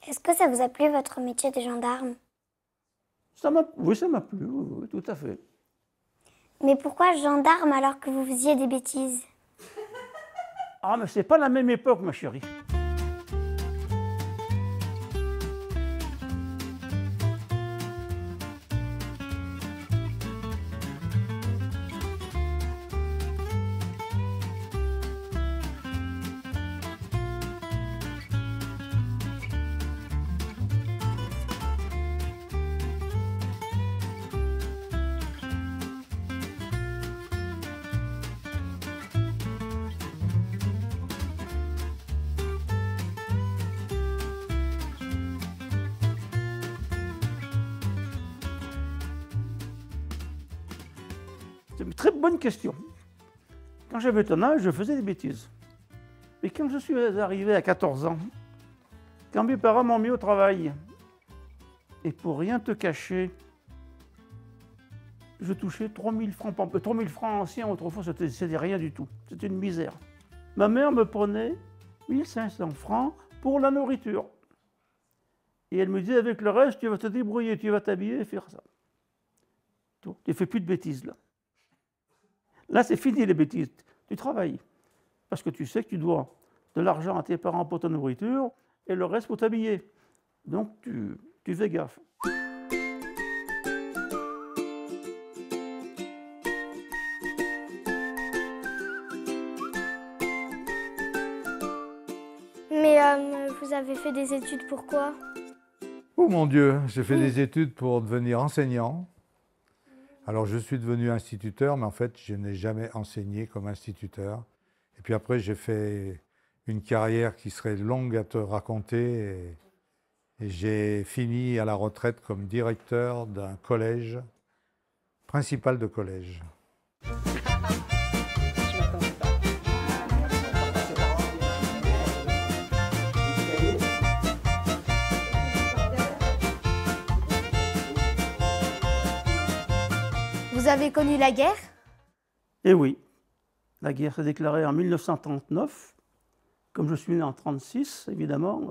Est-ce que ça vous a plu votre métier de gendarme? Oui, ça m'a plu, oui, tout à fait. Mais pourquoi gendarme alors que vous faisiez des bêtises? Ah, mais c'est pas la même époque, ma chérie. C'est une très bonne question. Quand j'avais ton âge, je faisais des bêtises. Mais quand je suis arrivé à 14 ans, quand mes parents m'ont mis au travail, et pour rien te cacher, je touchais 3 000 francs, 3 000 francs anciens, autrefois c'était rien du tout, c'était une misère. Ma mère me prenait 1 500 francs pour la nourriture. Et elle me disait, avec le reste, tu vas te débrouiller, tu vas t'habiller et faire ça. Tu ne fais plus de bêtises là. Là, c'est fini les bêtises. Tu travailles. Parce que tu sais que tu dois de l'argent à tes parents pour ta nourriture et le reste pour t'habiller. Donc, tu fais gaffe. Mais vous avez fait des études pourquoi? Oh mon Dieu, j'ai fait des études pour devenir enseignant. Alors je suis devenu instituteur, mais en fait je n'ai jamais enseigné comme instituteur. Et puis après j'ai fait une carrière qui serait longue à te raconter. Et j'ai fini à la retraite comme directeur d'un collège, principal de collège. Vous avez connu la guerre? Et oui, la guerre s'est déclarée en 1939. Comme je suis né en 1936, évidemment,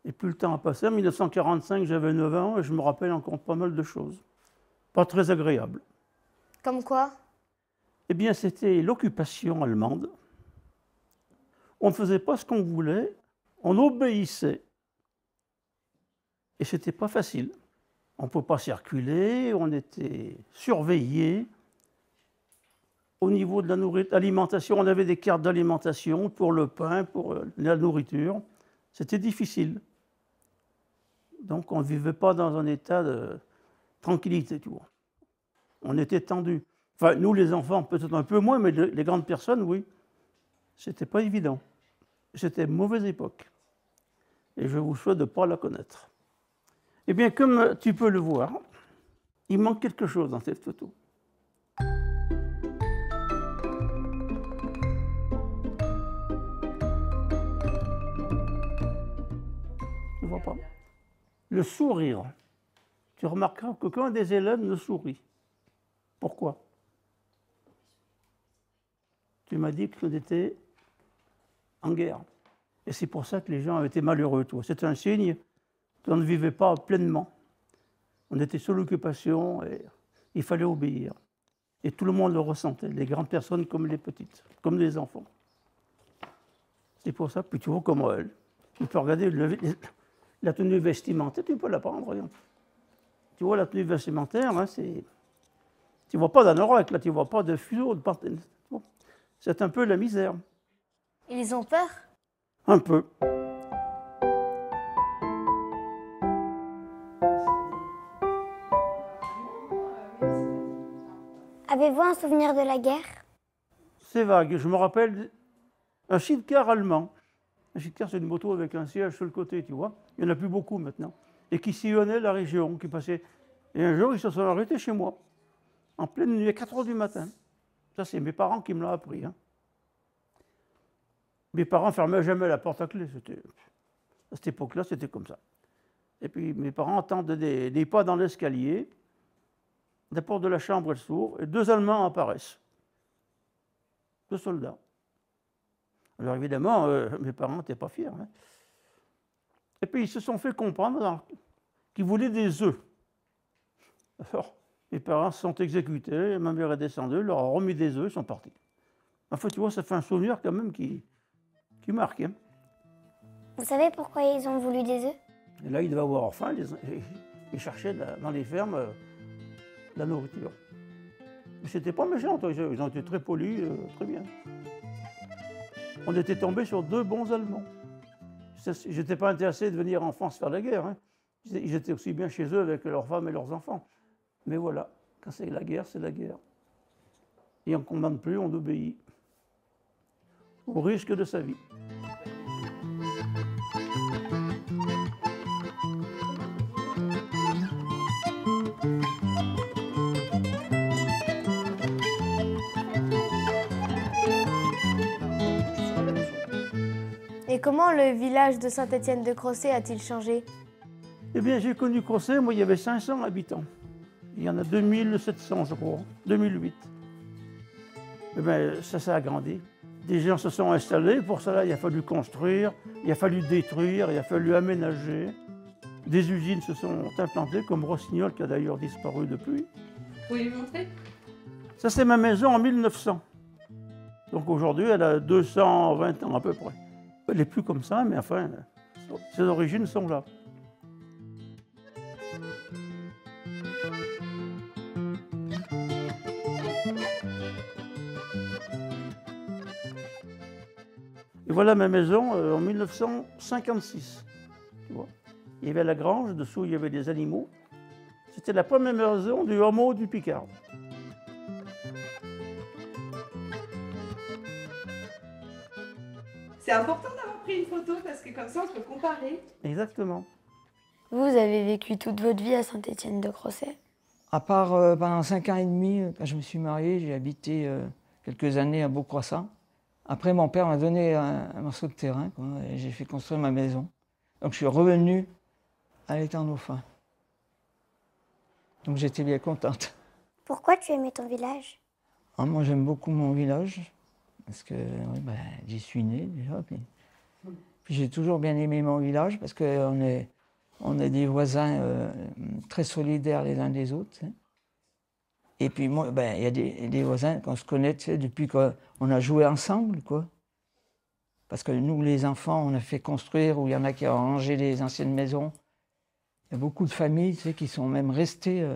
et plus le temps a passé, en 1945, j'avais 9 ans et je me rappelle encore pas mal de choses. Pas très agréables. Comme quoi? Eh bien, c'était l'occupation allemande. On ne faisait pas ce qu'on voulait, on obéissait. Et c'était pas facile. On ne pouvait pas circuler, on était surveillés. Au niveau de l'alimentation, on avait des cartes d'alimentation pour le pain, pour la nourriture. C'était difficile. Donc on ne vivait pas dans un état de tranquillité, tu vois. On était tendus. Enfin, nous les enfants, peut-être un peu moins, mais les grandes personnes, oui. C'était pas évident. C'était une mauvaise époque. Et je vous souhaite de ne pas la connaître. Eh bien, comme tu peux le voir, il manque quelque chose dans cette photo. Tu ne vois pas? Le sourire. Tu remarqueras qu'aucun des élèves ne sourit. Pourquoi? Tu m'as dit que tu étais en guerre. Et c'est pour ça que les gens étaient malheureux, toi. C'est un signe qu'on ne vivait pas pleinement. On était sous l'occupation et il fallait obéir. Et tout le monde le ressentait, les grandes personnes comme les petites, comme les enfants. C'est pour ça, puis tu vois comment elle. Tu peux regarder la tenue vestimentaire, tu peux la prendre, regarde. Tu vois la tenue vestimentaire, hein, c'est... Tu ne vois pas d'anorak, là, tu ne vois pas de fuseau. C'est un peu la misère. Ils ont peur? Un peu. Avez-vous un souvenir de la guerre? C'est vague. Je me rappelle un Chitcar allemand. Un Chitcar, c'est une moto avec un siège sur le côté, tu vois. Il n'y en a plus beaucoup maintenant. Et qui sillonnait la région, qui passait. Et un jour, ils se sont arrêtés chez moi, en pleine nuit, à 4 h du matin. Ça, c'est mes parents qui me l'ont appris. Hein. Mes parents ne fermaient jamais la porte à clé. À cette époque-là, c'était comme ça. Et puis, mes parents entendent des pas dans l'escalier. La porte de la chambre, elle s'ouvre, et 2 Allemands apparaissent. 2 soldats. Alors évidemment, mes parents n'étaient pas fiers. Hein. Et puis ils se sont fait comprendre qu'ils voulaient des œufs. Alors, mes parents se sont exécutés, ma mère est descendue, leur a remis des œufs, ils sont partis. Enfin, tu vois, ça fait un souvenir quand même qui marque. Hein. Vous savez pourquoi ils ont voulu des œufs? Et là, ils devaient avoir faim, ils cherchaient dans les fermes la nourriture. Mais c'était pas méchant, ils ont été très polis, très bien. On était tombés sur 2 bons Allemands. Je n'étais pas intéressé de venir en France faire la guerre. Hein. Ils étaient aussi bien chez eux avec leurs femmes et leurs enfants. Mais voilà, quand c'est la guerre, c'est la guerre. Et on ne commande plus, on obéit. Au risque de sa vie. Et comment le village de Saint-Étienne-de-Crossé a-t-il changé? Eh bien, j'ai connu Crossé, moi, il y avait 500 habitants. Il y en a 2700, je crois, 2008. Eh bien, ça s'est agrandi. Des gens se sont installés, pour cela, il a fallu construire, il a fallu détruire, il a fallu aménager. Des usines se sont implantées, comme Rossignol, qui a d'ailleurs disparu depuis. Vous pouvez lui montrer? Ça, c'est ma maison en 1900. Donc aujourd'hui, elle a 220 ans à peu près. Elle n'est plus comme ça, mais enfin, ses origines sont là. Et voilà ma maison en 1956. Tu vois. Il y avait la grange, dessous il y avait des animaux. C'était la première maison du hameau du Picard. C'est important d'avoir pris une photo parce que comme ça on peut comparer. Exactement. Vous avez vécu toute votre vie à Saint-Étienne-de-Crossé? À part pendant 5 ans et demi, quand je me suis marié, j'ai habité quelques années à Beaucroissant. Après, mon père m'a donné un morceau de terrain, quoi, et j'ai fait construire ma maison. Donc je suis revenu à l'étang Dauphin. Donc j'étais bien contente. Pourquoi tu aimais ton village? Ah, moi j'aime beaucoup mon village, parce que oui, ben, j'y suis né déjà. Puis j'ai toujours bien aimé mon village, parce qu'on est des voisins très solidaires les uns des autres. Hein. Et puis moi, ben, il y a des voisins qu'on se connaît, tu sais, depuis qu'on a joué ensemble, quoi. Parce que nous, les enfants, on a fait construire, ou il y en a qui ont rangé les anciennes maisons. Il y a beaucoup de familles, tu sais, qui sont même restées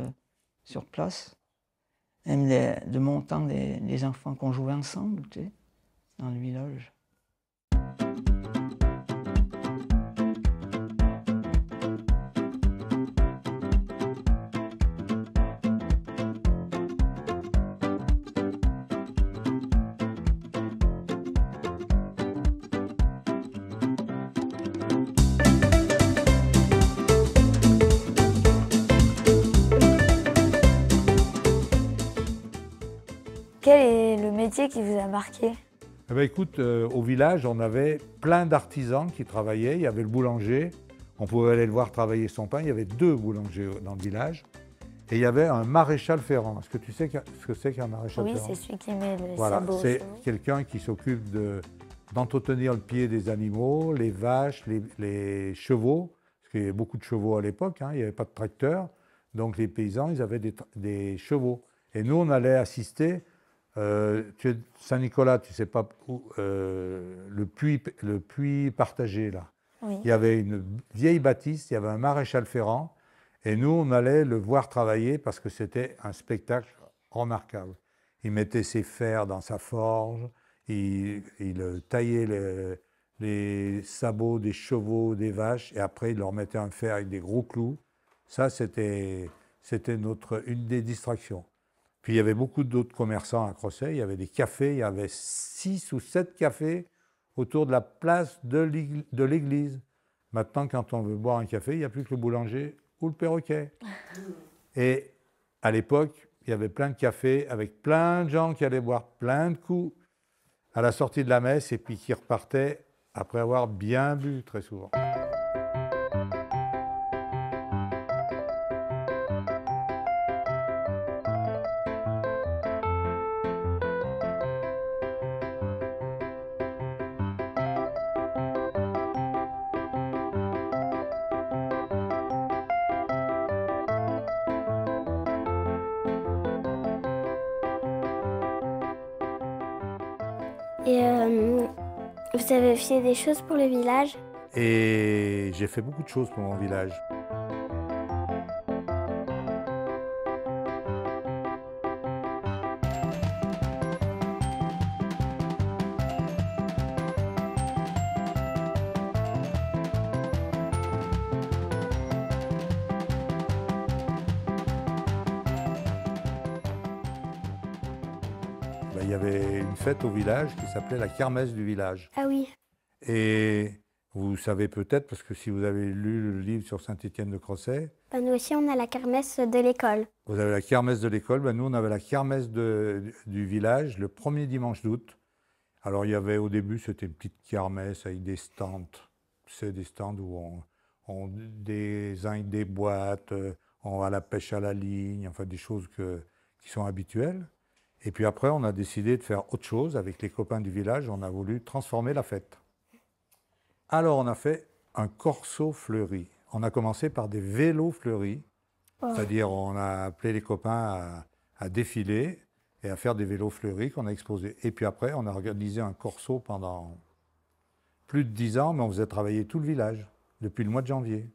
sur place. Même de mon temps, les enfants qu'on jouait ensemble, tu sais, dans le village. Quel est le métier qui vous a marqué? Eh ben, écoute, au village, on avait plein d'artisans qui travaillaient. Il y avait le boulanger, on pouvait aller le voir travailler son pain. Il y avait 2 boulangers dans le village. Et il y avait un maréchal ferrant. Est-ce que tu sais ce que c'est qu'un maréchal ferrant? Oui, c'est celui qui met le Voilà, sabot. c'est quelqu'un qui s'occupe d'entretenir le pied des animaux, les vaches, les chevaux. Parce qu'il y avait beaucoup de chevaux à l'époque, hein, il n'y avait pas de tracteur. Donc les paysans, ils avaient des chevaux. Et nous, on allait assister. Saint-Nicolas, tu sais pas où, le puits partagé là. Oui. Il y avait une vieille bâtisse, il y avait un maréchal ferrant, et nous on allait le voir travailler parce que c'était un spectacle remarquable. Il mettait ses fers dans sa forge, il taillait les sabots des chevaux, des vaches, et après il leur mettait un fer avec des gros clous. Ça c'était une des distractions. Puis il y avait beaucoup d'autres commerçants à Crossé, il y avait des cafés, il y avait 6 ou 7 cafés autour de la place de l'église. Maintenant, quand on veut boire un café, il n'y a plus que le boulanger ou le perroquet. Et à l'époque, il y avait plein de cafés avec plein de gens qui allaient boire plein de coups à la sortie de la messe et puis qui repartaient après avoir bien bu très souvent. Et vous avez fait des choses pour le village? Et j'ai fait beaucoup de choses pour mon village. Il y avait une fête au village qui s'appelait la kermesse du village. Ah oui. Et vous savez peut-être, parce que si vous avez lu le livre sur Saint-Étienne-de-Crossais, Nous aussi, on a la kermesse de l'école. vous avez la kermesse de l'école, nous on avait la kermesse du village le premier dimanche d'août. Alors il y avait au début, c'était une petite kermesse avec des stands. C'est des stands où on désigne des boîtes, on va à la pêche à la ligne, enfin des choses qui sont habituelles. Et puis après, on a décidé de faire autre chose avec les copains du village. On a voulu transformer la fête. Alors, on a fait un corso fleuri. On a commencé par des vélos fleuris. C'est-à-dire, on a appelé les copains à défiler et à faire des vélos fleuris qu'on a exposés. Et puis après, on a organisé un corso pendant plus de 10 ans, mais on faisait travailler tout le village depuis le mois de janvier.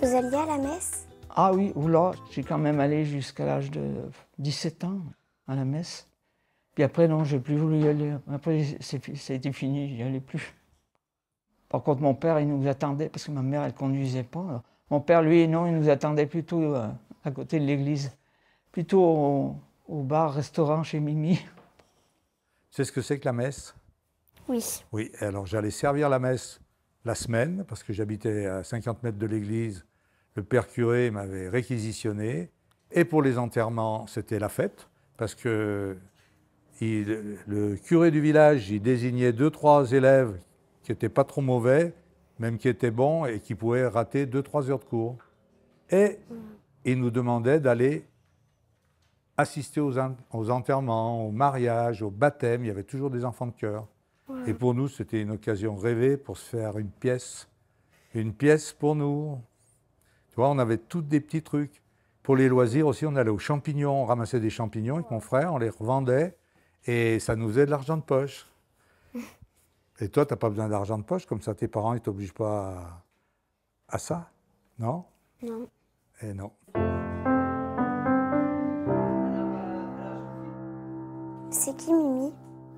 Vous alliez à la messe? Ah oui, oula, j'ai quand même allé jusqu'à l'âge de 17 ans à la messe. Puis après, non, j'ai plus voulu y aller. Après, ça a été fini, j'y allais plus. Par contre, mon père, il nous attendait, parce que ma mère, elle conduisait pas. Alors, mon père, lui, non, il nous attendait plutôt à côté de l'église. Plutôt au bar-restaurant chez Mimi. C'est ce que c'est que la messe? Oui. Oui, alors j'allais servir la messe la semaine, parce que j'habitais à 50 mètres de l'église. Le père curé m'avait réquisitionné. Et pour les enterrements, c'était la fête, parce que le curé du village, il désignait 2-3 élèves qui n'étaient pas trop mauvais, même qui étaient bons et qui pouvaient rater 2-3 heures de cours. Et il nous demandait d'aller assister aux enterrements, aux mariages, aux baptêmes. Il y avait toujours des enfants de chœur. Et pour nous, c'était une occasion rêvée pour se faire une pièce pour nous. Tu vois, on avait tous des petits trucs. Pour les loisirs aussi, on allait aux champignons, on ramassait des champignons avec mon frère, on les revendait et ça nous faisait de l'argent de poche. Et toi, tu n'as pas besoin d'argent de poche, comme ça tes parents ne t'obligent pas à ça, non? Non. Et non. C'est qui Mimi?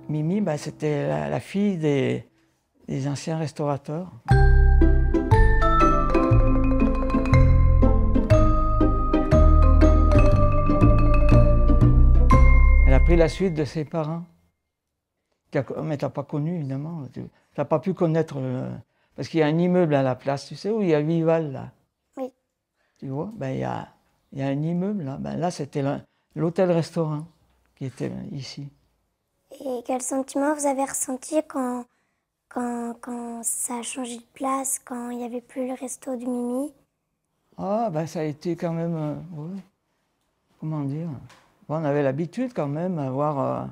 Mimi, bah, c'était la fille des anciens restaurateurs. Elle a pris la suite de ses parents. Mais tu n'as pas connu, évidemment. Tu n'as pas pu connaître... Parce qu'il y a un immeuble à la place, tu sais, où il y a Vival, là. Oui. Tu vois, ben, il y a un immeuble, là. Ben, là, c'était l'hôtel-restaurant qui était ici. Et quel sentiment vous avez ressenti quand ça a changé de place, quand il n'y avait plus le resto du Mimi? Ah, ben ça a été quand même... ouais. Comment dire? Bon, on avait l'habitude quand même à voir...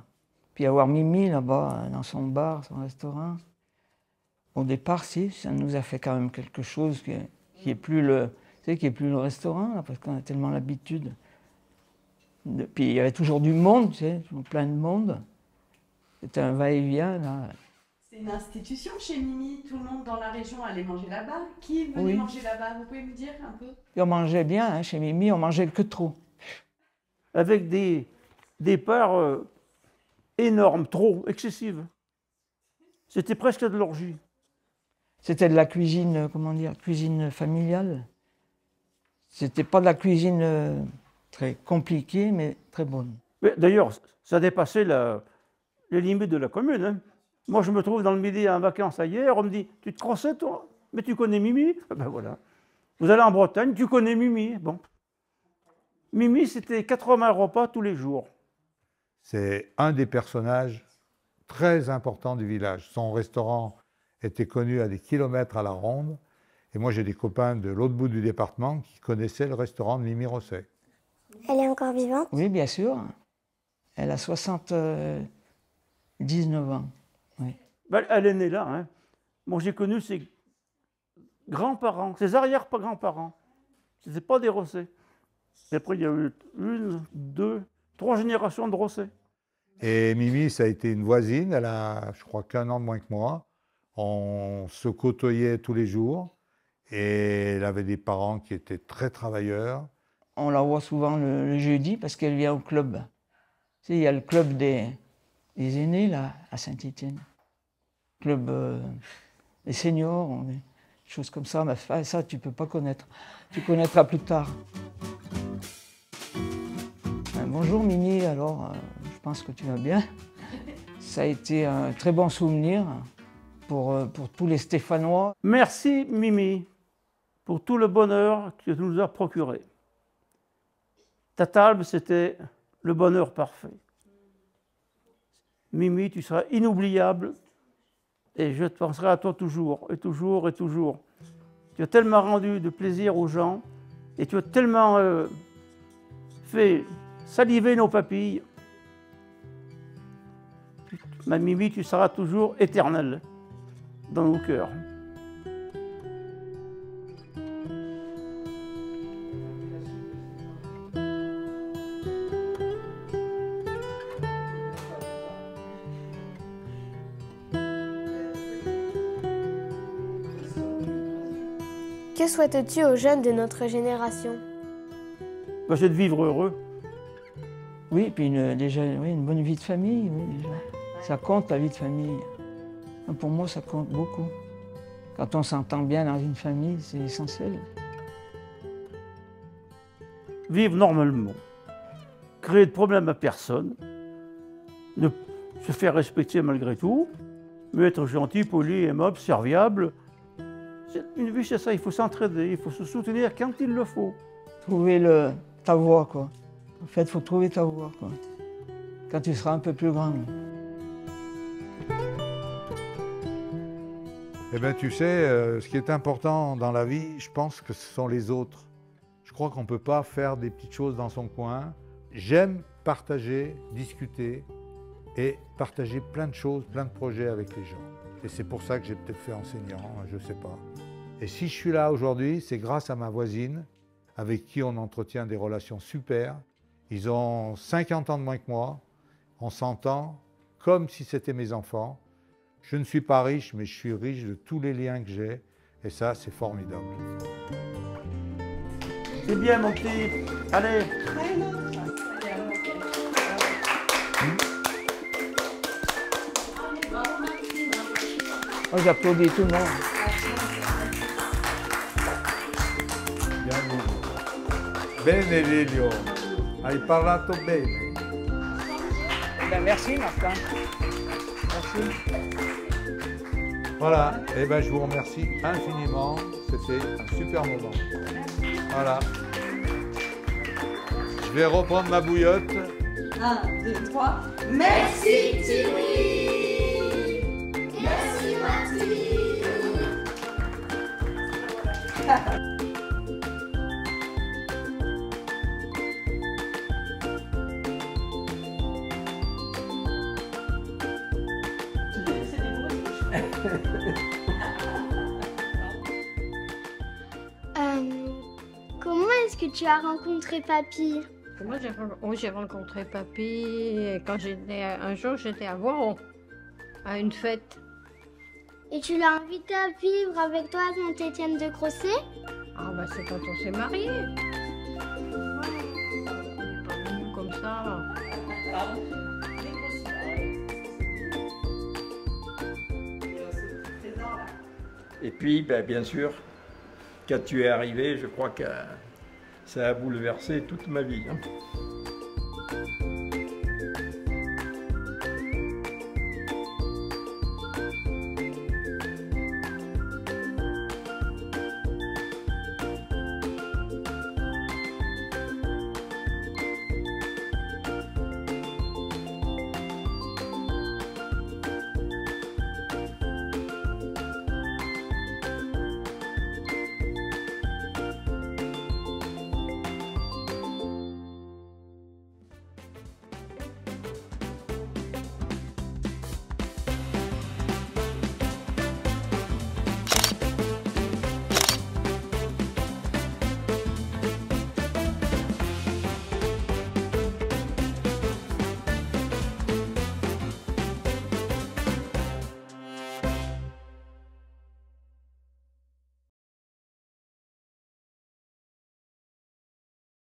puis avoir Mimi là-bas, dans son bar, son restaurant. Au départ, si, ça nous a fait quand même quelque chose qui est plus le... Tu sais, qui est plus le restaurant, là, parce qu'on a tellement l'habitude. Puis il y avait toujours du monde, tu sais, plein de monde. C'était un va-et-vient, là. C'est une institution chez Mimi. Tout le monde dans la région allait manger là-bas. Qui venait Oui. manger là-bas? Vous pouvez me dire un peu? Et on mangeait bien, hein, chez Mimi, on mangeait que trop. Avec des parts énormes, trop excessives. C'était presque de l'orgie. C'était de la cuisine, comment dire, cuisine familiale. C'était pas de la cuisine très compliquée, mais très bonne. D'ailleurs, ça dépassait les limites de la commune. Hein. Moi, je me trouve dans le Midi en vacances ailleurs, on me dit, tu te crossais toi? Mais tu connais Mimi? Ben voilà. Vous allez en Bretagne, tu connais Mimi? Bon. Mimi, c'était 80 repas tous les jours. C'est un des personnages très importants du village. Son restaurant était connu à des kilomètres à la ronde. Et moi, j'ai des copains de l'autre bout du département qui connaissaient le restaurant de Mimi Rosset. Elle est encore vivante? Oui, bien sûr. Elle a 79 ans. Oui. Ben, elle est née là. Hein. Moi, j'ai connu ses grands-parents, ses arrière-grands-parents. Ce n'étaient pas des Rosset. Et après, il y a eu 1, 2, 3 générations de Rosset. Et Mimi, ça a été une voisine. Elle a, je crois, qu'1 an de moins que moi. On se côtoyait tous les jours. Et elle avait des parents qui étaient très travailleurs. On la voit souvent le jeudi parce qu'elle vient au club. Tu sais, il y a le club des aînés, là, à Saint-Étienne. Club des seniors, des choses comme ça. Mais ça, tu ne peux pas connaître. Tu connaîtras plus tard. Bonjour Mimi, alors, je pense que tu vas bien. Ça a été un très bon souvenir pour tous les Stéphanois. Merci Mimi pour tout le bonheur que tu nous as procuré. Ta table, c'était le bonheur parfait. Mimi, tu seras inoubliable et je penserai à toi toujours, et toujours, et toujours. Tu as tellement rendu de plaisir aux gens et tu as tellement fait saliver nos papilles. Ma Mimi, tu seras toujours éternelle dans nos cœurs. Que souhaites-tu aux jeunes de notre génération? Ben, c'est de vivre heureux. Oui, puis déjà, oui, une bonne vie de famille. Oui, déjà. Ça compte, la vie de famille. Pour moi, ça compte beaucoup. Quand on s'entend bien dans une famille, c'est essentiel. Vivre normalement. Créer de problèmes à personne. Ne se faire respecter malgré tout. Mais être gentil, poli, aimable, serviable. Une vie, c'est ça. Il faut s'entraider. Il faut se soutenir quand il le faut. Trouver ta voie, quoi. En fait, il faut trouver ta voie, quoi. Quand tu seras un peu plus grand. Eh bien, tu sais, ce qui est important dans la vie, je pense que ce sont les autres. Je crois qu'on ne peut pas faire des petites choses dans son coin. J'aime partager, discuter et partager plein de choses, plein de projets avec les gens. Et c'est pour ça que j'ai peut-être fait enseignant, je ne sais pas. Et si je suis là aujourd'hui, c'est grâce à ma voisine, avec qui on entretient des relations super. Ils ont 50 ans de moins que moi. On s'entend comme si c'était mes enfants. Je ne suis pas riche, mais je suis riche de tous les liens que j'ai. Et ça, c'est formidable. C'est bien, mon petit. Allez. Moi, j'applaudis tout le monde. Bene, Lilio. Hai parlato bene. Ben, merci, Martin. Merci. Voilà, et ben je vous remercie infiniment, c'était un super moment. Voilà. Je vais reprendre ma bouillotte. 1, 2, 3. Merci Thierry. Merci Martine. Comment est-ce que tu as rencontré Papy? Moi, j'ai rencontré Papy quand un jour j'étais à Voiron, à une fête. Et tu l'as invité à vivre avec toi à Saint-Étienne de Crozet? Ah bah c'est quand on s'est mariés. On n'est pas venus comme ça. Et puis, bien sûr, quand tu es arrivé, je crois que ça a bouleversé toute ma vie. Hein.